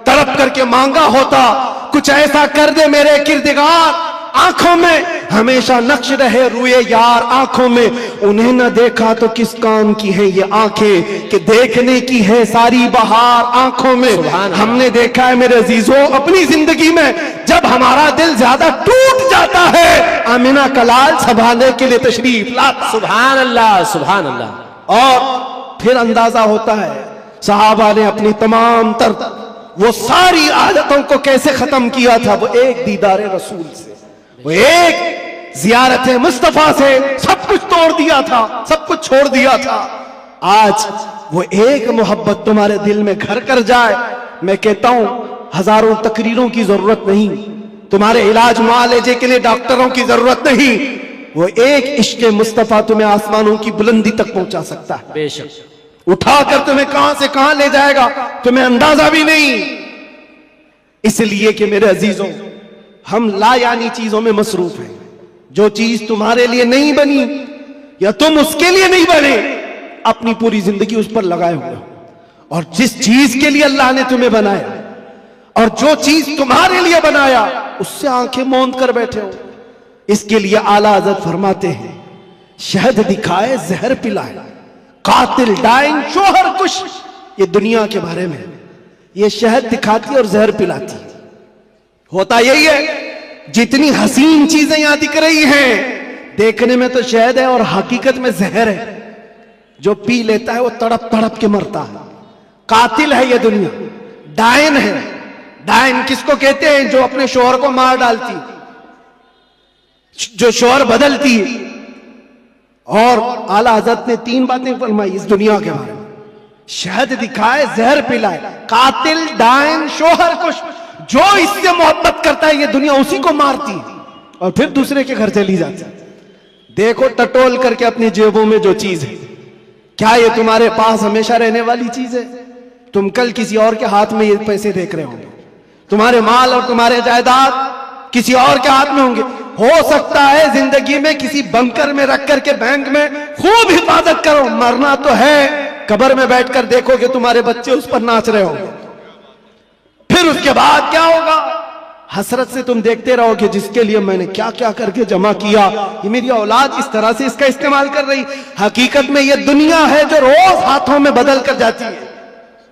तड़प करके मांगा होता, कुछ ऐसा कर दे मेरे किरदगार, आंखों में हमेशा नक्श रहे रूए यार, आंखों में उन्हें न देखा तो किस काम की है ये आंखें कि देखने की है सारी बहार, आंखों में हमने देखा है मेरे अजीजों अपनी जिंदगी में, जब हमारा दिल ज्यादा टूट जाता है आमिना कलाल संभालने के लिए तशरीफ लाता। सुभान अल्लाह, सुभान अल्लाह। और फिर अंदाजा होता है सहाबा ने अपनी तमाम तर वो सारी आदतों को कैसे खत्म किया था। वो एक दीदार रसूल से, वो एक जियारत मुस्तफा से सब कुछ तोड़ दिया था, सब कुछ छोड़ दिया था। आज वो एक मोहब्बत तुम्हारे दिल में घर कर जाए, मैं कहता हूं हजारों तकरीरों की जरूरत नहीं, तुम्हारे इलाज मुआलजे के लिए डॉक्टरों की जरूरत नहीं, वो एक इश्क मुस्तफा तुम्हें आसमानों की बुलंदी तक पहुंचा सकता है। बेशक, उठाकर तुम्हें कहां से कहां ले जाएगा तुम्हें अंदाजा भी नहीं। इसलिए कि मेरे अजीजों, हम लायानी चीजों में मसरूफ हैं। जो चीज तुम्हारे लिए नहीं बनी या तुम उसके लिए नहीं बने, अपनी पूरी जिंदगी उस पर लगाए हुए हो। और जिस चीज के लिए अल्लाह ने तुम्हें बनाया और जो चीज तुम्हारे लिए बनाया, उससे आंखें मूंद कर बैठे हो। इसके लिए आला हज़रत फरमाते हैं, शहद दिखाए जहर पिलाए, कातिल डाइन शोहर कुश। ये दुनिया के बारे में, ये शहद दिखाती और जहर पिलाती। होता यही है, जितनी हसीन चीजें यहां दिख रही हैं, देखने में तो शहद है और हकीकत में जहर है। जो पी लेता है वो तड़प तड़प के मरता है। कातिल है ये दुनिया, डायन है। डायन किसको कहते हैं? जो अपने शोहर को मार डालती, जो शोहर बदलती है। और आला हज़रत ने 3 बातें फरमाई इस दुनिया के बारे में, शहद दिखाए जहर पिलाए, कातिल डायन शोहर कुश। जो इससे मोहब्बत करता है ये दुनिया उसी को मारती है और फिर दूसरे के घर चली जाती है। देखो टटोल करके अपनी जेबों में जो चीज है, क्या ये तुम्हारे पास हमेशा रहने वाली चीज है? तुम कल किसी और के हाथ में ये पैसे देख रहे होंगे, तुम्हारे माल और तुम्हारे जायदाद किसी और के हाथ में होंगे। हो सकता है जिंदगी में किसी बंकर में रख करके बैंक में खूब हिफाजत करो, मरना तो है, कब्र में बैठकर देखोगे तुम्हारे बच्चे उस पर नाच रहे होंगे। फिर उसके बाद क्या होगा? हसरत से तुम देखते रहोगे जिसके लिए मैंने क्या क्या करके जमा किया, ये मेरी औलाद इस तरह से इसका इस्तेमाल कर रही। हकीकत में ये दुनिया है जो रोज हाथों में बदल कर जाती है,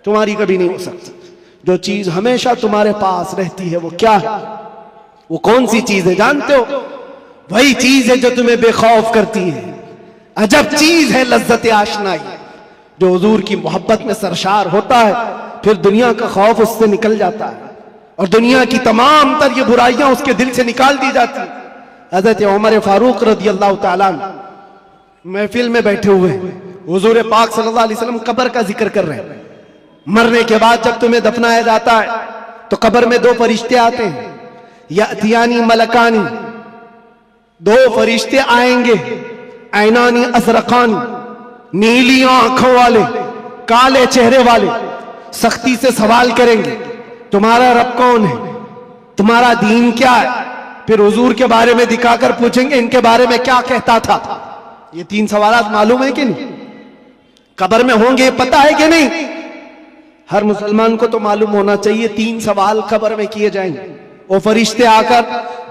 तुम्हारी कभी नहीं हो सकती। जो चीज हमेशा तुम्हारे पास रहती है वो क्या है? वो कौन सी चीज है जानते हो? वही चीज है जो तुम्हें बेखौफ करती है। अजब चीज है लज्जत आशनाई। जो हुजूर की मोहब्बत में सरशार होता है, फिर दुनिया का खौफ उससे निकल जाता है और दुनिया की तमाम तर ये बुराइयां उसके दिल से निकाल दी जाती। हज़रत उमर फारूक रज़ियल्लाहु ताला अन्हु महफिल में बैठे हुए हुजूर पाक सल्लल्लाहु अलैहि वसल्लम कब्र का जिक्र कर रहे हैं। मरने के बाद जब तुम्हें दफनाया जाता है तो कब्र में 2 फरिश्ते आते हैं, यातियानी मलकानी, दो फरिश्ते आएंगे, ऐनानी अज़रक़ान, नीली आंखों वाले, काले चेहरे वाले, सख्ती से सवाल करेंगे, तुम्हारा रब कौन है, तुम्हारा दीन क्या है। फिर हुजूर के बारे में दिखाकर पूछेंगे, इनके बारे में क्या कहता था। ये 3 सवालात मालूम है कि नहीं? कब्र में होंगे, पता है कि नहीं? हर मुसलमान को तो मालूम होना चाहिए 3 सवाल कब्र में किए जाएंगे। वो फरिश्ते आकर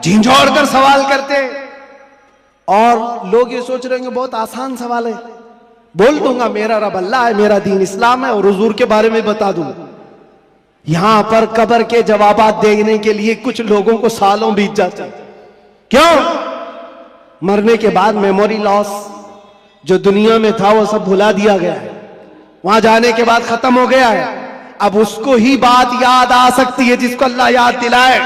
झिंझोड़ कर सवाल करते हैं और लोग ये सोच रहे हैं बहुत आसान सवाल है, बोल दूंगा मेरा रब अल्लाह है, मेरा दीन इस्लाम है और हुजूर के बारे में बता दूंगा। यहां पर कब्र के जवाबात देने के लिए कुछ लोगों को सालों बीत जाते हैं। क्यों? मरने के बाद मेमोरी लॉस, जो दुनिया में था वो सब भुला दिया गया है, वहां जाने के बाद खत्म हो गया है। अब उसको ही बात याद आ सकती है जिसको अल्लाह याद दिलाए।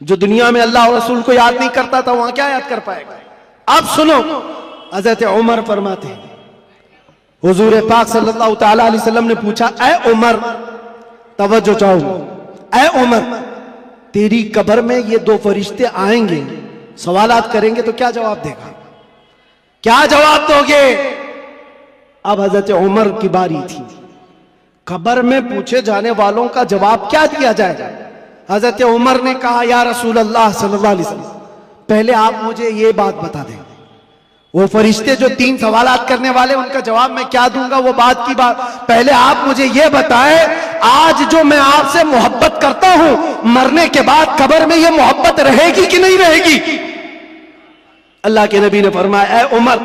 जो दुनिया में अल्लाह और रसूल को याद नहीं करता था, वहां क्या याद कर पाएगा? अब सुनो, हजरत उमर फरमाते हैं, हुजूर पाक सल्लल्लाहु तआला अलैहि वसल्लम ने पूछा, ऐ उमर, तवज्जो चाहूंगा, ऐ उमर, तेरी कब्र में ये 2 फरिश्ते आएंगे, सवालात करेंगे तो क्या जवाब देगा? क्या जवाब दोगे? अब हजरत उमर की बारी थी। कब्र में पूछे जाने वालों का जवाब क्या दिया जाएगा? हजरत उमर ने कहा, या रसूल अल्लाह सल्लल्लाहु अलैहि वसल्लम, पहले आप मुझे ये बात बता दें, वो फरिश्ते जो 3 सवालात करने वाले, उनका जवाब मैं क्या दूंगा, वो बात की बात। पहले आप मुझे ये बताएं, आज जो मैं आपसे मोहब्बत करता हूं, मरने के बाद कब्र में ये मोहब्बत रहेगी कि नहीं रहेगी? अल्लाह के नबी ने फरमाया, ऐ उमर,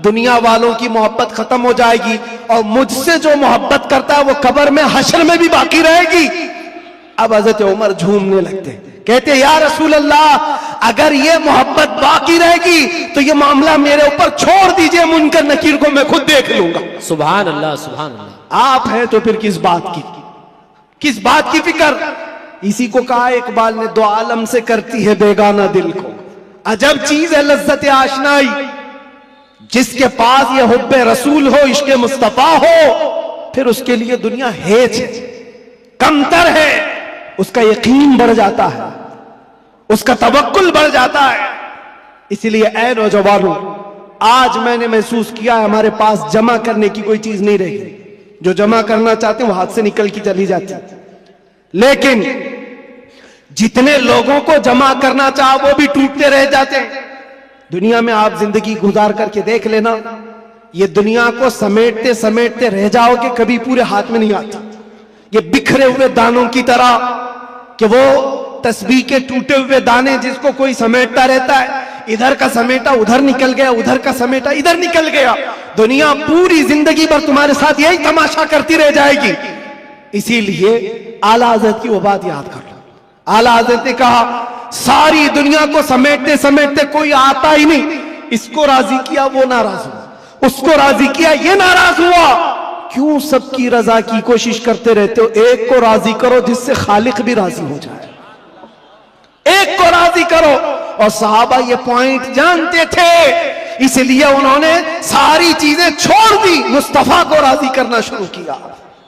दुनिया वालों की मोहब्बत खत्म हो जाएगी और मुझसे जो मोहब्बत करता है वो कब्र में, हश्र में भी बाकी रहेगी। अब हजरत उमर झूमने लगते, कहते, या रसूल अल्लाह, अगर ये मोहब्बत बाकी रहेगी तो ये मामला मेरे ऊपर छोड़ दीजिए, मुनकर नकीर को मैं खुद देख लूंगा। सुभान अल्लाह, सुभान अल्लाह। आप हैं तो फिर किस बात की फिक्र? इसी को कहा इकबाल ने, दो आलम से करती है बेगाना दिल को, अजब चीज है लज्जत आशनाई, जिसके पास ये हुब्बे रसूल हो, इश्क़े मुस्तफा हो, फिर उसके लिए दुनिया हेज है, कमतर है, उसका यकीन बढ़ जाता है, उसका तवक्कुल बढ़ जाता है। इसलिए ऐ नौजवानों, आज मैंने महसूस किया है हमारे पास जमा करने की कोई चीज नहीं रही। जो जमा करना चाहते हैं वो हाथ से निकल की चली जाती है, लेकिन जितने लोगों को जमा करना चाह वो भी टूटते रह जाते हैं। दुनिया में आप जिंदगी गुजार करके देख लेना, ये दुनिया को समेटते समेटते रह जाओगे, कभी पूरे हाथ में नहीं आती। ये बिखरे हुए दानों की तरह कि वो तस्बीह के टूटे हुए दाने जिसको कोई समेटता रहता है, इधर का समेटा उधर निकल गया, उधर का समेटा इधर निकल गया। दुनिया पूरी जिंदगी भर तुम्हारे साथ यही तमाशा करती रह जाएगी। इसीलिए आला हज़रत की वो बात याद कर लो। आला हज़रत ने कहा, सारी दुनिया को समेटते समेटते कोई आता ही नहीं, इसको राजी किया वो नाराज हुआ, उसको राजी किया ये नाराज हुआ। क्यों सबकी रजा की कोशिश करते रहते हो? एक को राजी करो जिससे खालिक भी राजी हो जाए, एक को राजी करो। और सहाबा ये पॉइंट जानते थे, इसलिए उन्होंने सारी चीजें छोड़ दी, मुस्तफा को राजी करना शुरू किया।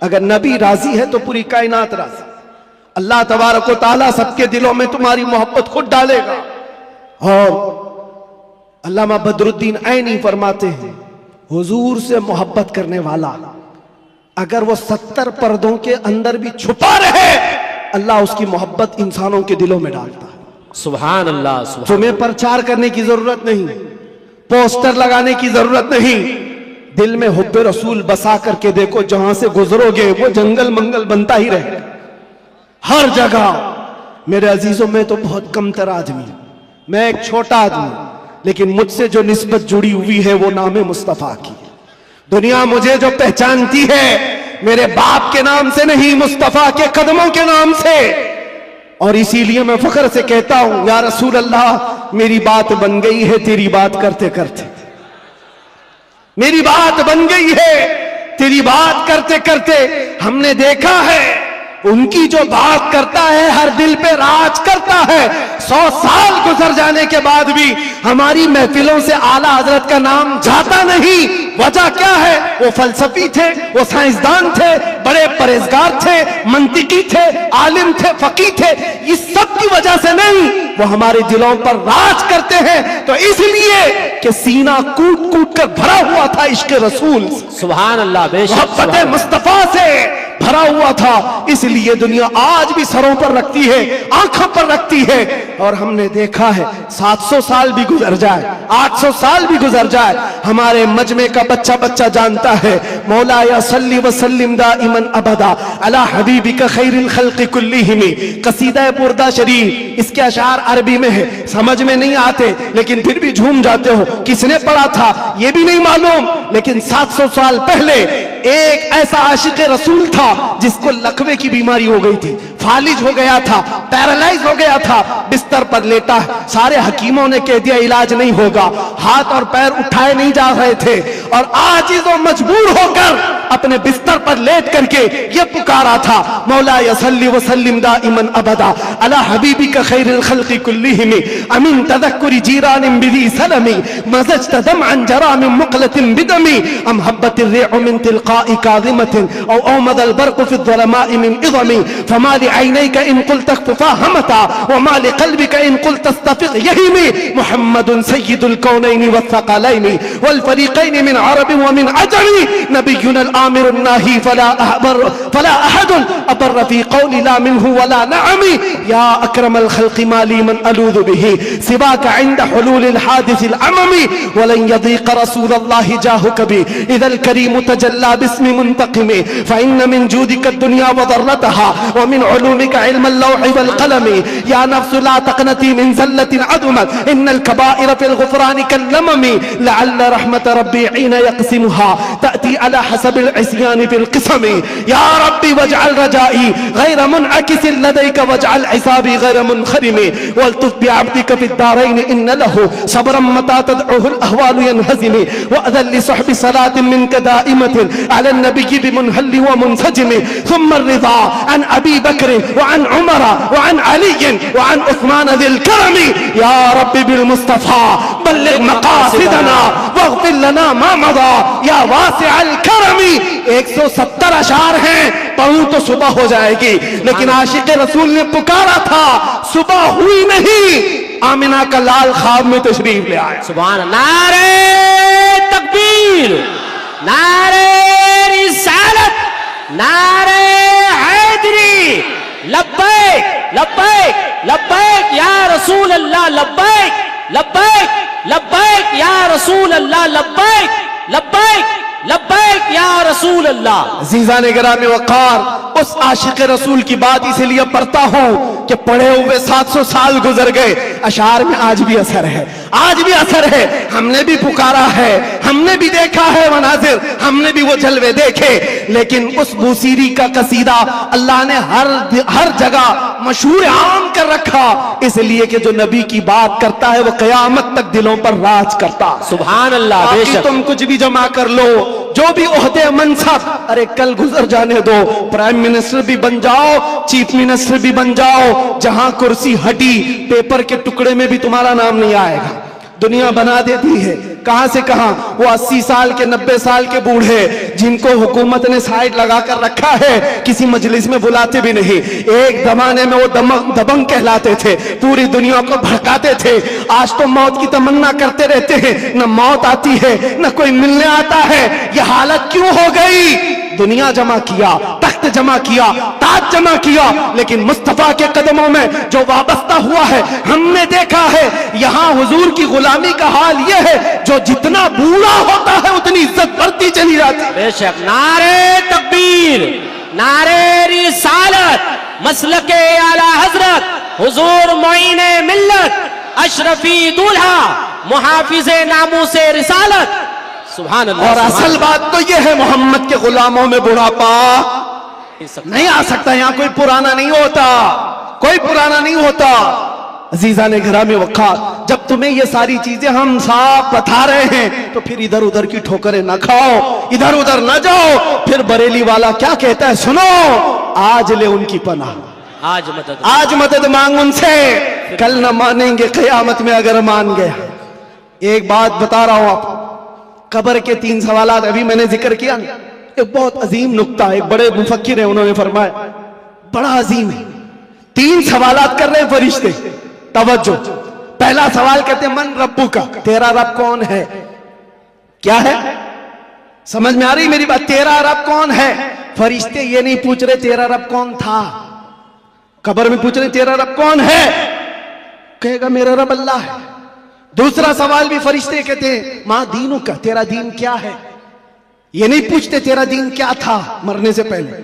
अगर नबी राजी है तो पूरी कायनात राजी। अल्लाह तबारक व तआला सबके दिलों में तुम्हारी मोहब्बत खुद डालेगा। और अल्लामा बदरुद्दीन ऐनी फरमाते हैं, हुजूर से मोहब्बत करने वाला अगर वो 70 पर्दों के अंदर भी छुपा रहे, अल्लाह उसकी मोहब्बत इंसानों के दिलों में डालता है। सुभान अल्लाह, सुभान। तुम्हें प्रचार करने की जरूरत नहीं, पोस्टर लगाने की जरूरत नहीं, दिल में हुब्बे रसूल बसा करके देखो, जहां से गुजरोगे वो जंगल मंगल बनता ही रहेगा हर जगह। मेरे अजीजों, में तो बहुत कमतर आदमी, मैं एक छोटा आदमी, लेकिन मुझसे जो निस्बत जुड़ी हुई है वो नाम मुस्तफा की। दुनिया मुझे जो पहचानती है मेरे बाप के नाम से नहीं, मुस्तफा के कदमों के नाम से। और इसीलिए मैं फख्र से कहता हूं, या रसूल अल्लाह, मेरी बात बन गई है तेरी बात करते करते, मेरी बात बन गई है तेरी बात करते करते। हमने देखा है उनकी जो बात करता है हर दिल पे राज करता है। 100 साल गुजर जाने के बाद भी हमारी महफिलों से आला हजरत का नाम जाता नहीं। वजह क्या है? वो फलसफी थे, वो साइंसदान थे, बड़े परहेजगार थे, मंतिकी थे, आलिम थे, फकीह थे। इस सब की वजह से नहीं, वो हमारे दिलों पर राज करते हैं। तो इसलिए कि सीना कूट कूट कर भरा हुआ था इश्क रसूल, सुभान अल्लाह, बेशक मोहब्बत मुस्तफा से भरा हुआ था। इसलिए दुनिया आज भी सरों पर रखती है, आंखों पर रखती है। और हमने देखा है 700 साल भी गुजर जाए, 800 साल भी गुजर जाए, हमारे मजमे का बच्चा बच्चा जानता है मौला या सल्ली व सल्लिम दाइमन अबदा अला हबीबिका खैरिल खल्क़ि कुल्लिहिम। कसीदा बुर्दा शरीफ, इसके अशार अरबी में है, समझ में नहीं आते लेकिन फिर भी झूम जाते हो। किसने पढ़ा था ये भी नहीं मालूम, लेकिन 700 साल पहले एक ऐसा आशिक रसूल था जिसको लकवे की बीमारी हो गई थी, फालिज हो गया था, पैरालाइज हो गया था, बिस्तर पर लेटा। सारे हकीमों ने कह दिया इलाज नहीं होगा, हाथ और पैर उठाए नहीं जा रहे थे, और आजिज और मजबूर होकर अपने बिस्तर पर लेट करके ये पुकारा था मौला या सल्ली व सल्लिम दाइमन अबदा अला हबीबिका खैरिल खल्क़ि कुल्लिहिम अमिन तदक्कुरि जीरानिन बिदी सलमी मज़जत दमअन जरा मिन मुक़लतिन बिदमी अम हब्बतिर रिअ मिन तिलक़ाइ काज़िमतिन औ औमदल बर्क़ु फ़ि ज़ुलमाइ मिन इज़मी फमा लिअयनैका इन क़ुल्त अख़फ़ा हमता व मा लिक़ल्बिका इन क़ुल्त अस्तफ़िक़ यहीमी मुहम्मदुन सय्यिदुल कौनैनि वस्सक़लैनि वल फ़रीक़ैनि मिन अरबिन व मिन अजमी नबियुना आमिर नाही फला अहदुन अबर फी क़ौलि ला मिन्हु वला नअमी या अक्रमल खल्क़ि माली मन अलूज़ु बिही सिवाका इंद हुलूलिल हादिसिल अममी वलन यदीक़ रसूलल्लाहि जाहु कभी इदल करीम तजल्ला बिस्मि मुंतक़िमी फ़इन्न मिन जूदिका दुनिया व ज़र्रतहा व मिन उलूमिका इल्मल लौहि वल क़लमी या नफ्सु ला तक़नती मिन ज़ल्लतिन अदुमत इन्नल कबाइर फ़िल ग़ुफ़रानि कल्लममी लअल्ल रहमत रब्बी हीन यक़सिमुहा तअती अला हसबिल इस्यान फिल क़िस्मी या रब्बी वजअल रजाई गैर मुनअकिसिन लदैका वजअल हिसाबी गैर मुनख़रिमी वल्तुफ़ बिअब्दिका फ़िद दारैन इन्न लहु सब्रन मता तदउहुल अहवालु यनहज़िमी वअज़ल लिसहबि सलातिन मिनका दाइमतिन अला नबिय्यि बिमुनहल्लि व मुनसजिमी थुम्मा रिज़ा अन अबी बकर व अन उमर व अन अली व अन उस्मान ज़िल करमी या रब्बी बिल मुस्तफ़ा बल्लिग़ मक़ासिदना वग़फ़िर लना मा मज़ा या वासिअल करमी। 170 अशार हैं, पढ़ूं तो सुबह हो जाएगी, लेकिन आशिक रसूल ने पुकारा था, सुबह हुई नहीं, आमिना का लाल ख्वाब में तशरीफ ले आया। सुभान अल्लाह। नारे तकबीर, नारे रिसालत, नारे हैदरी, लब्बैक लब्बैक लब्बैक या रसूल अल्लाह, लब्बैक लब्बैक लब्बैक या रसूल अल्लाह, लब्बैक लब्बैक लब्बैक या रसूल अल्लाह। अज़ीज़ान गिरामी वक़ार, उस आशिक रसूल की बात इसीलिए पढ़ता हूँ कि पढ़े हुए 700 साल गुजर गए, अशार में आज भी असर है, आज भी असर है। हमने भी पुकारा है, हमने भी देखा है मनाजिर, हमने भी वो जलवे देखे, लेकिन उस बूसीरी का कसीदा अल्लाह ने हर जगह मशहूर आम कर रखा, इसलिए कि जो नबी की बात करता है वो क़यामत तक दिलों पर राज करता। सुभान अल्लाह। बेशक तुम कुछ भी जमा कर लो, जो भी ओहदे मनसब, अरे कल गुजर जाने दो, प्राइम मिनिस्टर भी बन जाओ, चीफ मिनिस्टर भी बन जाओ, जहां कुर्सी हटी पेपर के टुकड़े में भी तुम्हारा नाम नहीं आएगा। दुनिया बना देती है, कहां से कहां, वो 80 साल के 90 साल के बूढ़े जिनको हुकूमत ने साइड लगा कर रखा है, किसी मजलिस में बुलाते भी नहीं। एक जमाने में वो दबंग कहलाते थे, पूरी दुनिया को भड़काते थे। आज तो मौत की तमन्ना करते रहते हैं, न मौत आती है न कोई मिलने आता है। ये हालत क्यों हो गई? दुनिया जमा किया, तख्त जमा किया, ताज जमा किया, लेकिन मुस्तफा के कदमों में जो वाबस्ता हुआ है, हमने देखा है यहां हुजूर की गुलामी का हाल यह है, जो जितना बूढ़ा होता है उतनी इज्जत बढ़ती चली जाती। बेशक। नारे तकबीर, नारे रिसालत, मसलके आला हजरत हुजूर मोइने मिल्लत, अशरफी दूल्हा, मुहाफिजे नामूसे रिसालत। सुभान अल्लाह। और असल बात तो यह है, मोहम्मद के गुलामों में बुढ़ापा नहीं आ सकता। यहाँ कोई पुराना नहीं होता, कोई पुराना नहीं होता। अजीजा ने घरामी वक़ार, जब तुम्हें ये सारी चीजें हम साफ बता रहे हैं तो फिर इधर उधर की ठोकरें न खाओ, इधर उधर न जाओ। फिर बरेली वाला क्या कहता है, सुनो, आज ले उनकी पनाह, आज मदद मांग उनसे, कल न मानेंगे क़यामत में अगर मान गया। एक बात बता रहा हूं आपको, कब्र के 3 सवालात अभी मैंने जिक्र किया ना, एक बहुत अजीम नुक्ता, एक बड़े मुफक्किर है, उन्होंने फरमाया बड़ा अजीम है। 3 सवालात कर रहे हैं फरिश्ते, तवज्जो। पहला सवाल कहते हैं मन रब्बू का, तेरा रब कौन है? क्या है? समझ में आ रही मेरी बात? तेरा रब कौन है? फरिश्ते ये नहीं पूछ रहे तेरा रब कौन था, कब्र में पूछ रहे तेरा रब कौन है? कहेगा मेरा रब अल्लाह है। दूसरा सवाल भी फरिश्ते कहते हैं मां दीनू का, तेरा दीन क्या है? ये नहीं पूछते तेरा दीन क्या था मरने से पहले,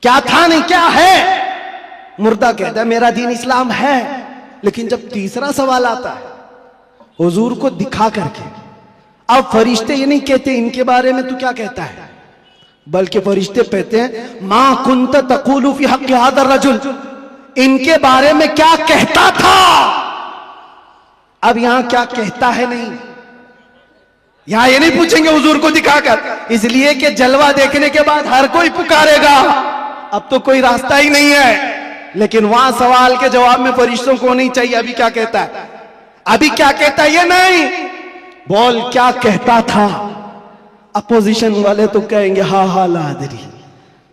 क्या था नहीं क्या है। मुर्दा कहता है मेरा दीन इस्लाम है। लेकिन जब तीसरा सवाल आता है हुजूर को दिखा करके, अब फरिश्ते ये नहीं कहते इनके बारे में तू क्या कहता है, बल्कि फरिश्ते कहते हैं मां कुंत तक़ूलु फी हक़्क़ि हाज़ा रजुल, इनके बारे में क्या कहता था। अब यहां क्या कहता है नहीं, यहां ये नहीं पूछेंगे हुजूर को दिखाकर, इसलिए कि जलवा देखने के बाद हर कोई पुकारेगा, अब तो कोई रास्ता ही नहीं है। लेकिन वहां सवाल के जवाब में फरिश्तों को नहीं चाहिए अभी क्या कहता है, अभी क्या कहता है ये नहीं, बोल क्या कहता था। अपोजिशन वाले तो कहेंगे हा हा लादरी,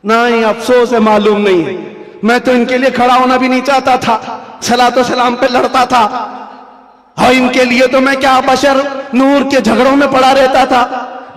नहीं अफसोस है मालूम नहीं है, मैं तो इनके लिए खड़ा होना भी नहीं चाहता था, सलातो सलाम पे लड़ता था, और इनके लिए तो मैं क्या बशर नूर के झगड़ों में पड़ा रहता था,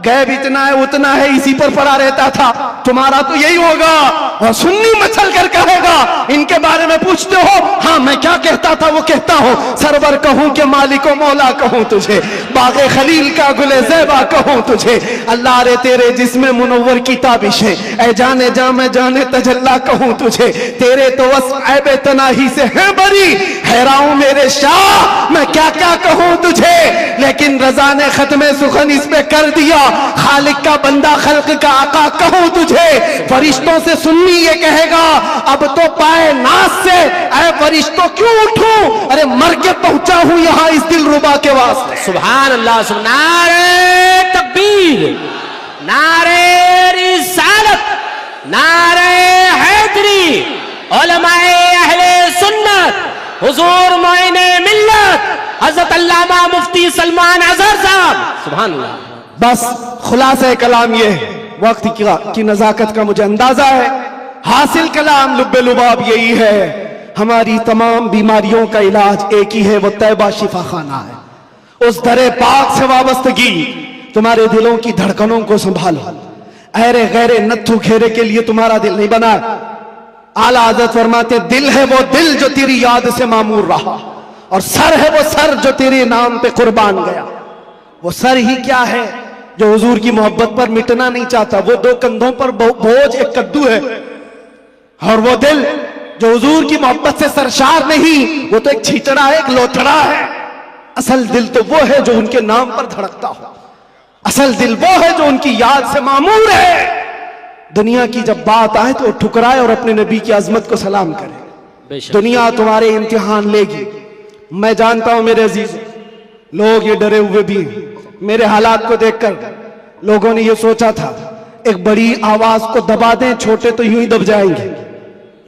गैब इतना है उतना है इसी पर पड़ा रहता था। तुम्हारा तो यही होगा। और सुन्नी मचल कर कहेगा इनके बारे में पूछते हो, हाँ मैं क्या कहता था वो कहता हूं, सरवर कहूं कि मालिको मौला कहूं तुझे, बागे खलील का गुले ज़ेबा कहूं तुझे, अल्लाह रे तेरे जिस्म मुनव्वर की ताबिश है, ऐ जाने जा मैं जाने तजल्ला कहूं तुझे, तेरे तो वस्फ ऐबे तनाही से है बरी, हैराऊं मेरे शाह मैं क्या क्या कहूं तुझे। लेकिन रजा ने खत्मे सुखन इस पे कर दिया, खालिक का बंदा खल्क का आका कहूं तुझे। फरिश्तों से सुन्नी ये कहेगा अब तो पाए नाज से ऐ फरिश्तों क्यों उठूं, अरे मर के पहुंचा हूं यहां इस दिलरुबा के वास्ते। सुभान अल्लाह, नारे तकबीर, नारे रिसालत, नारे हैदरी, उलमाए अहले सुन्नत, हुजूर मोइने मिल्लत हजरत अल्लामा मुफ्ती सलमान अजहर साहब। सुभान अल्लाह। बस खुलासा कलाम ये है, वक्त की नजाकत का मुझे अंदाजा है, हासिल कलाम लुब्बे लुबाब यही है, हमारी तमाम बीमारियों का इलाज एक ही है, वो तैबा शिफा खाना है। उस दरे पाक से वाबस्तगी तुम्हारे दिलों की धड़कनों को संभालो, अहरे गहरे नत्थु घेरे के लिए तुम्हारा दिल नहीं बना। आला हज़रत फरमाते दिल है वो दिल जो तेरी याद से मामूर रहा, और सर है वो सर जो तेरे नाम पे कुर्बान गया। वो सर ही क्या है जो हुजूर की मोहब्बत पर मिटना नहीं चाहता, वो 2 कंधों पर बोझ एक कद्दू है, और वो दिल जो हुजूर की मोहब्बत से सरशार नहीं, वो तो एक छिचड़ा है, एक लोथड़ा है। असल दिल तो वो है जो उनके नाम पर धड़कता हो, असल दिल वो है जो उनकी याद से मामूर है। दुनिया की जब बात आए तो ठुकराए और अपने नबी की अजमत को सलाम करे। दुनिया तुम्हारे इम्तिहान लेगी, मैं जानता हूं मेरे अजीज, लोग ये डरे हुए भी हैं। मेरे हालात को देखकर लोगों ने ये सोचा था एक बड़ी आवाज को दबा दें, छोटे तो यूं ही दब जाएंगे।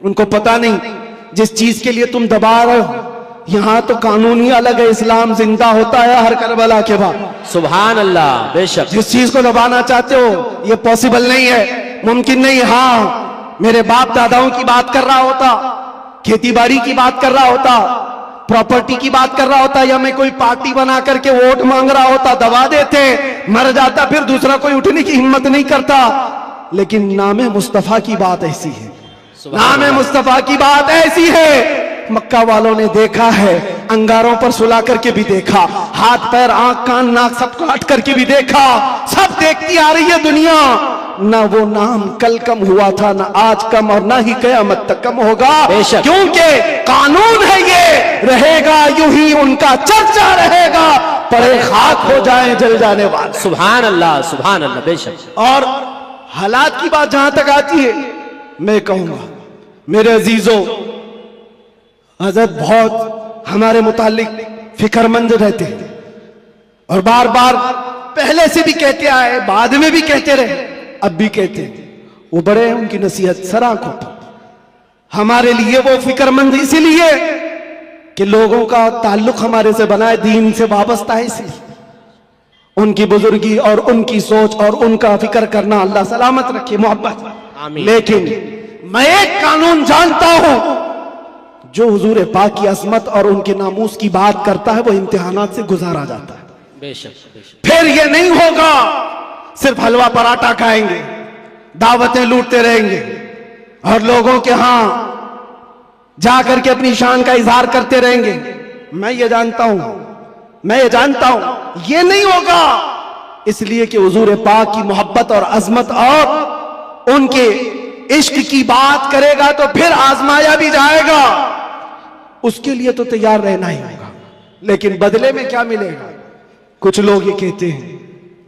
उनको पता नहीं जिस चीज के लिए तुम दबा रहे हो, यहां तो कानून ही अलग है, इस्लाम जिंदा होता है हर करबला के बाद। सुभान अल्लाह। बेशक जिस चीज को दबाना चाहते हो ये पॉसिबल नहीं है, मुमकिन नहीं। हाँ मेरे बाप दादाओं की बात कर रहा होता, खेती बाड़ी की बात कर रहा होता, प्रॉपर्टी की बात कर रहा होता, या मैं कोई पार्टी बना करके वोट मांग रहा होता, दबा देते, मर जाता, फिर दूसरा कोई उठने की हिम्मत नहीं करता। लेकिन नामे मुस्तफा की बात ऐसी है, नामे मुस्तफा की बात ऐसी है, मक्का वालों ने देखा है, अंगारों पर सुला करके भी देखा, हाथ पैर आंख कान नाक सब काट करके भी देखा, सब देखती आ रही है दुनिया। ना वो नाम कल कम हुआ था, ना आज कम, और ना ही कयामत तक कम होगा, क्योंकि कानून है ये, रहेगा यूं ही उनका चर्चा रहेगा, पड़े खाक हो जाए जल जाने वाले। सुभान अल्लाह, सुभान अल्लाह। बेशक। और हालात की बात जहां तक आती है, मैं कहूंगा मेरे अजीजों, हजरत बहुत हमारे मुतालिक फिक्रमंद रहते हैं, और बार बार पहले से भी कहते आए, बाद में भी कहते रहे, अब भी कहते हैं। वो बड़े हैं, उनकी नसीहत सर आंखों पर। हमारे लिए वो फिक्रमंद इसीलिए कि लोगों का ताल्लुक हमारे से बना है, दीन से वाबस्ता है, इसलिए उनकी बुजुर्गी और उनकी सोच और उनका फिक्र करना अल्लाह सलामत रखे, मोहब्बत। आमीन। लेकिन मैं एक कानून जानता हूं, जो हुजूर पाक की अजमत और उनके नामूस की बात करता है वो इम्तिहानात से गुजारा जाता है। बेशक बेशक। फिर ये नहीं होगा सिर्फ हलवा पराठा खाएंगे, दावतें लूटते रहेंगे और लोगों के यहां जाकर के अपनी शान का इजहार करते रहेंगे। मैं ये जानता हूं ये नहीं होगा, इसलिए कि हुजूर पाक की मोहब्बत और अजमत और उनके इश्क की बात करेगा तो फिर आजमाया भी जाएगा, उसके लिए तो तैयार रहना ही होगा। लेकिन बदले में क्या मिलेगा? कुछ लोग ये कहते हैं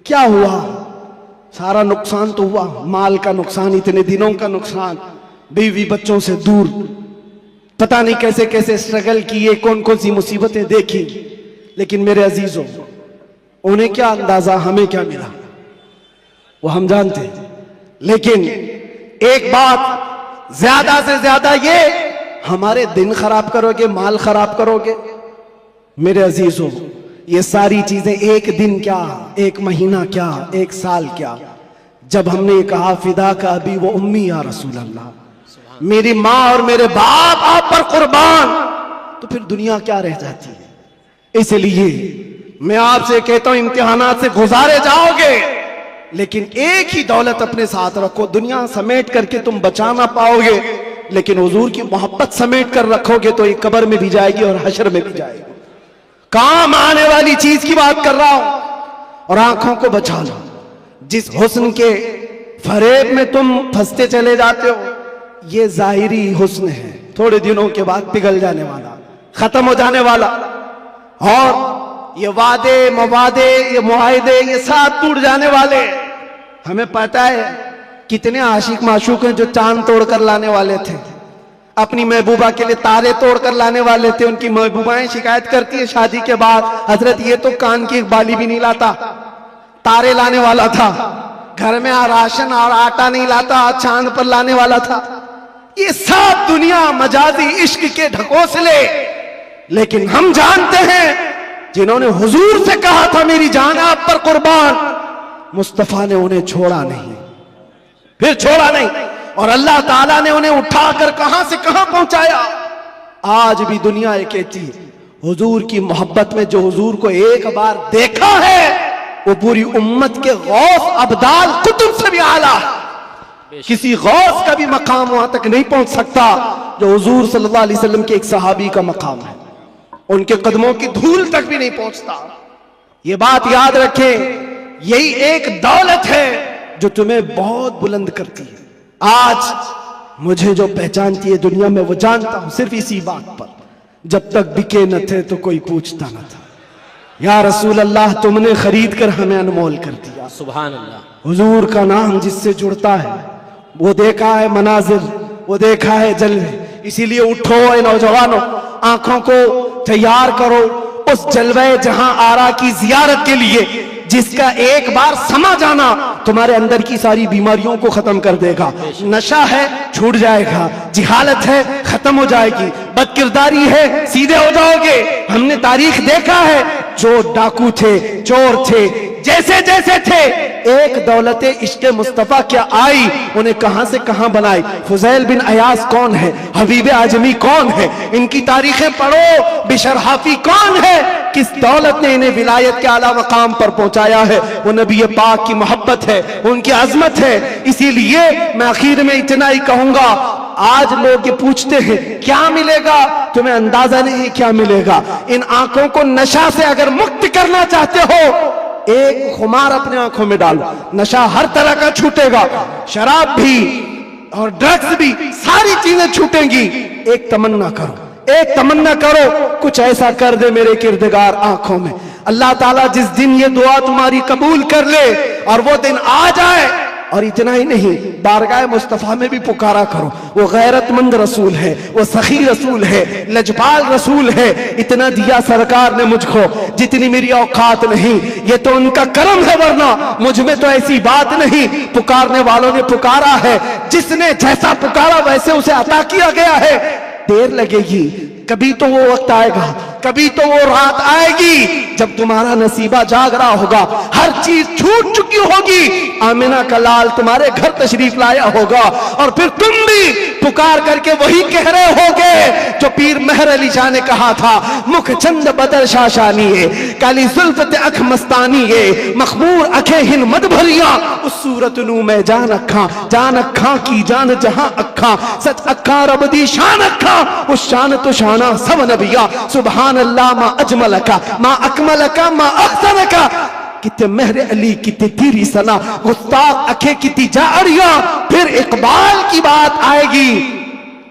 क्या हुआ, सारा नुकसान तो हुआ, माल का नुकसान, इतने दिनों का नुकसान, बीवी बच्चों से दूर, पता नहीं कैसे कैसे स्ट्रगल किए, कौन कौन सी मुसीबतें देखी। लेकिन मेरे अजीजों, उन्हें क्या अंदाजा, हमें क्या मिला वो हम जानते हैं। लेकिन एक बात ज्यादा से ज्यादा ये, हमारे दिन खराब करोगे, माल खराब करोगे। मेरे अजीजों, ये सारी चीजें एक दिन क्या, एक महीना क्या, एक साल क्या, जब हमने कहा फिदा का अभी वो उम्मी या रसूल अल्लाह, मेरी माँ और मेरे बाप आप पर कुर्बान, तो फिर दुनिया क्या रह जाती है। इसलिए मैं आपसे कहता हूं, इम्तिहानात से गुजारे जाओगे, लेकिन एक ही दौलत अपने साथ रखो। दुनिया समेट करके तुम बचा ना पाओगे, लेकिन हुजूर की मोहब्बत समेट कर रखोगे तो ये कब्र में भी जाएगी और हशर में भी जाएगी। काम आने वाली चीज की बात कर रहा हूं। और आंखों को बचा लो, जिस हुस्न के फरेब में तुम फंसते चले जाते हो, ये जाहिरी हुस्न है, थोड़े दिनों के बाद पिघल जाने वाला, खत्म हो जाने वाला। और ये वादे मवादे, ये मुआहदे, ये सब टूट जाने वाले। हमें पता है कितने आशिक माशूक हैं जो चांद तोड़कर लाने वाले थे, अपनी महबूबा के लिए तारे तोड़कर लाने वाले थे। उनकी महबूबाएं शिकायत करती है शादी के बाद, हजरत ये तो कान की एक बाली भी नहीं लाता, तारे लाने वाला था, घर में राशन और आटा नहीं लाता, चांद पर लाने वाला था। ये सब दुनिया मजाजी इश्क के ढकोसले। लेकिन हम जानते हैं जिन्होंने हुजूर से कहा था मेरी जान आप पर कुर्बान, मुस्तफा ने उन्हें छोड़ा नहीं, फिर छोड़ा नहीं, और अल्लाह ताला ने उन्हें उठाकर कहां से कहां पहुंचाया। आज भी दुनिया ये कहती है हुजूर की मोहब्बत में जो हुजूर को एक बार देखा है वो पूरी उम्मत के गौस अब्दाल कुतुब से भी आला है। किसी गौस का भी मकाम वहां तक नहीं पहुंच सकता जो हुजूर सल्लल्लाहु अलैहि वसल्लम के एक सहाबी का मकाम है। उनके कदमों की धूल तक भी नहीं पहुंचता। ये बात याद रखें, यही एक दौलत है जो तुम्हें बहुत बुलंद करती है। आज मुझे जो पहचानती है दुनिया में वो जानता हूं सिर्फ इसी बात पर, जब तक बिके न थे तो कोई पूछता न था। या रसूल अल्लाह, तुमने खरीद कर हमें अनमोल कर दिया। सुभान अल्लाह। हुजूर का नाम जिससे जुड़ता है वो देखा है मनाजिर, वो देखा है जलवे। इसीलिए उठो ए नौजवानों, आंखों को तैयार करो उस जलवे जहां आरा की जियारत के लिए, जिसका एक बार समा जाना तुम्हारे अंदर की सारी बीमारियों को खत्म कर देगा। नशा है छूट जाएगा, जिहालत है खत्म हो जाएगी, बदकिरदारी है सीधे हो जाओगे। हमने तारीख देखा है, जो डाकू थे, चोर थे, जैसे जैसे थे, एक दौलते इश्क़ मुस्तफा क्या आई, उन्हें कहां से कहां बनाई। फुजैल बिन अयास कौन है, हबीब आजमी कौन है, इनकी तारीखें पढ़ो। बिशर हाफी कौन है, किस दौलत ने इन्हें विलायत के आला मकाम पर पहुंचाया है। वो नबी पाक की मोहब्बत है, उनकी अजमत है। इसीलिए मैं आखिर में इतना ही कहूंगा, आज लोग ये पूछते हैं क्या मिलेगा, तुम्हें अंदाजा नहीं क्या मिलेगा। इन आंखों को नशा से अगर मुक्त करना चाहते हो, एक खुमार अपने आंखों में डालो, नशा हर तरह का छूटेगा, शराब भी और ड्रग्स भी, सारी चीजें छूटेंगी। एक तमन्ना करो, एक तमन्ना करो, कुछ ऐसा कर दे मेरे किरदगार आंखों में। अल्लाह ताला जिस दिन ये दुआ तुम्हारी कबूल कर ले और वो दिन आ जाए, और इतना ही नहीं, बारगाह मुस्तफा में भी पुकारा करो। वो गैरतमंद रसूल है, वो सखी रसूल है, लजपाल रसूल है। इतना दिया सरकार ने मुझको जितनी मेरी औकात नहीं, ये तो उनका करम है, वरना मुझ में तो ऐसी बात नहीं। पुकारने वालों ने पुकारा है, जिसने जैसा पुकारा वैसे उसे अता किया गया है। देर लगेगी, कभी तो वो वक्त आएगा, कभी तो वो रात आएगी जब तुम्हारा नसीबा जाग रहा होगा, हर चीज छूट चुकी होगी, आमिना का लाल तुम्हारे घर तशरीफ लाया होगा और फिर तुम भी पुकार करके वही कह रहे होगे जो पीर मेहर अली शाह ने कहा था, मुख चंद बदर शाशानी है, काली जुल्फत अख मस्तानी है, मखमूर अखे हिन मद भरिया, उस सूरत नू मैं जान अखा की जान जहां अखा, सच अखा रब दी शान अखा, उस शान तो शाना सब नबिया, सुभान अल्लाह मा अजमल का मा अकमल का मा अहसन का, किते मेहर अली किते तेरी सना, गुस्ताख अखे किती जाड़िया। फिर इकबाल की बात आएगी,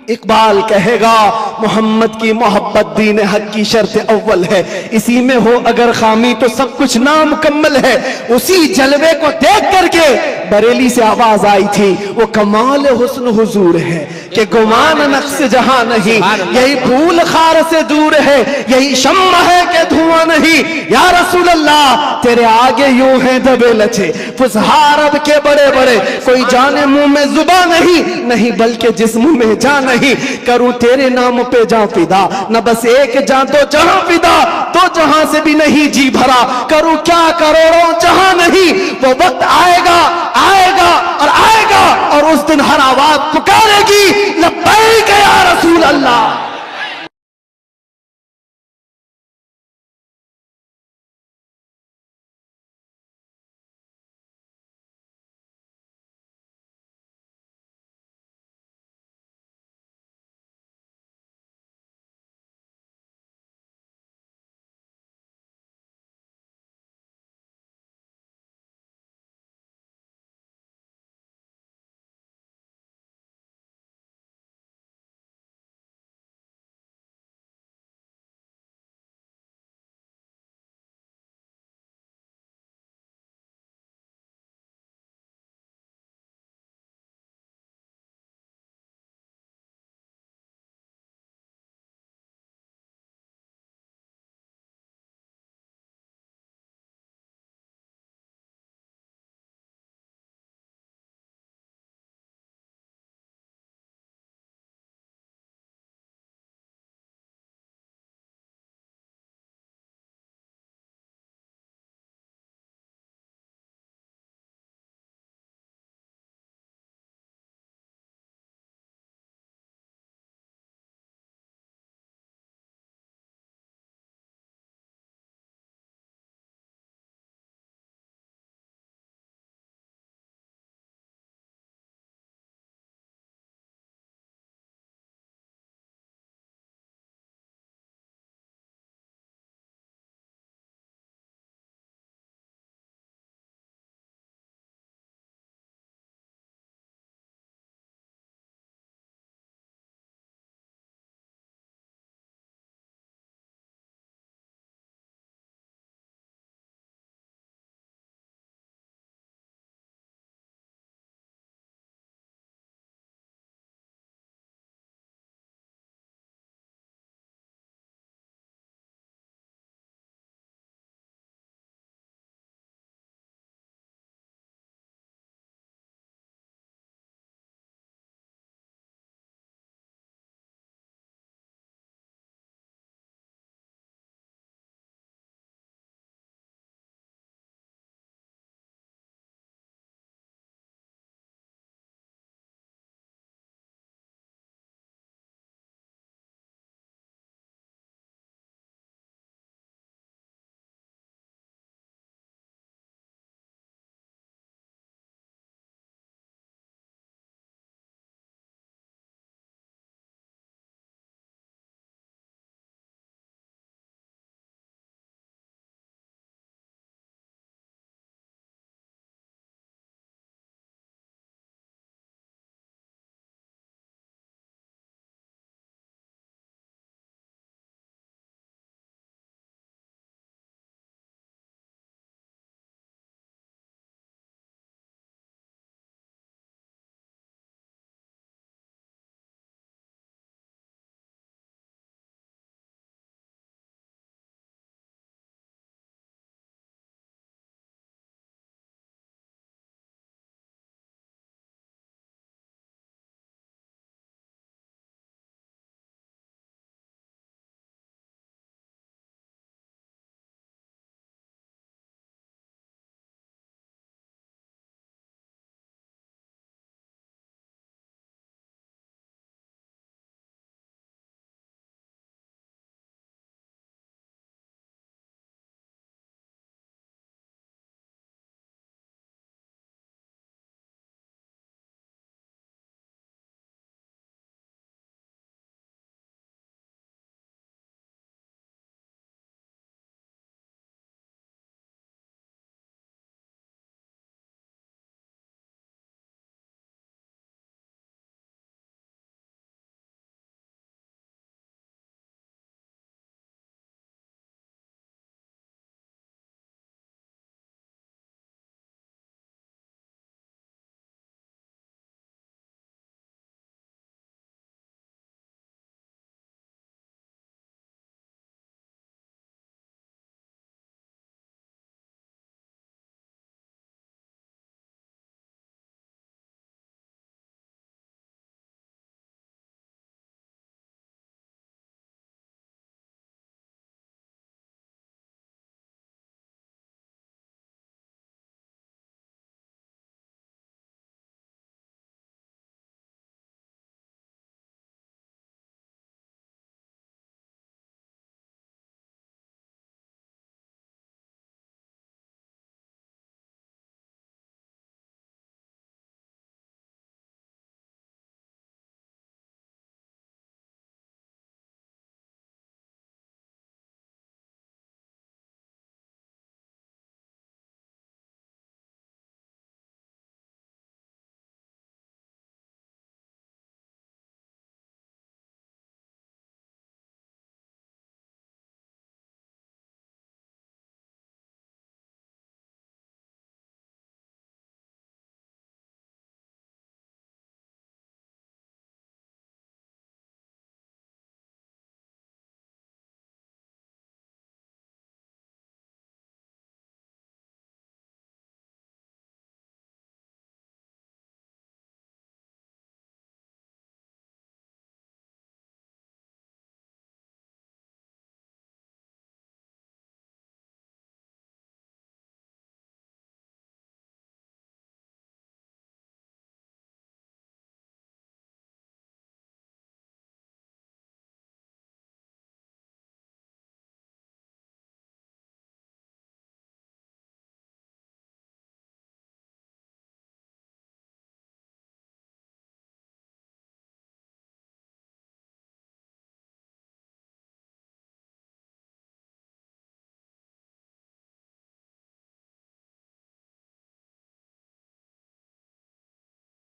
इकबाल कहेगा मोहम्मद की मोहब्बत दीन हक की शर्त अव्वल है, इसी में हो अगर खामी तो सब कुछ नामुकम्मल है। उसी जलवे को देख करके बरेली से आवाज आई थी, वो कमाल हुस्न हुजूर है कि गुमान नक्श जहां नहीं, यही फूल खार से दूर है, यही शम्मा है कि धुआं नहीं। या रसूल अल्लाह तेरे आगे यूं है दबे लचे फुसहा अरब के बड़े बड़े, कोई जाने मुंह में जुबा नहीं बल्कि जिस्म में जान नहीं, करूं तेरे नाम पे जान फिदा, न बस एक जान तो जहां फिदा, तो जहां से भी नहीं जी भरा, करूं क्या करोड़ों जहां नहीं। वो वक्त आएगा और उस दिन हर आवाज पुकारेगी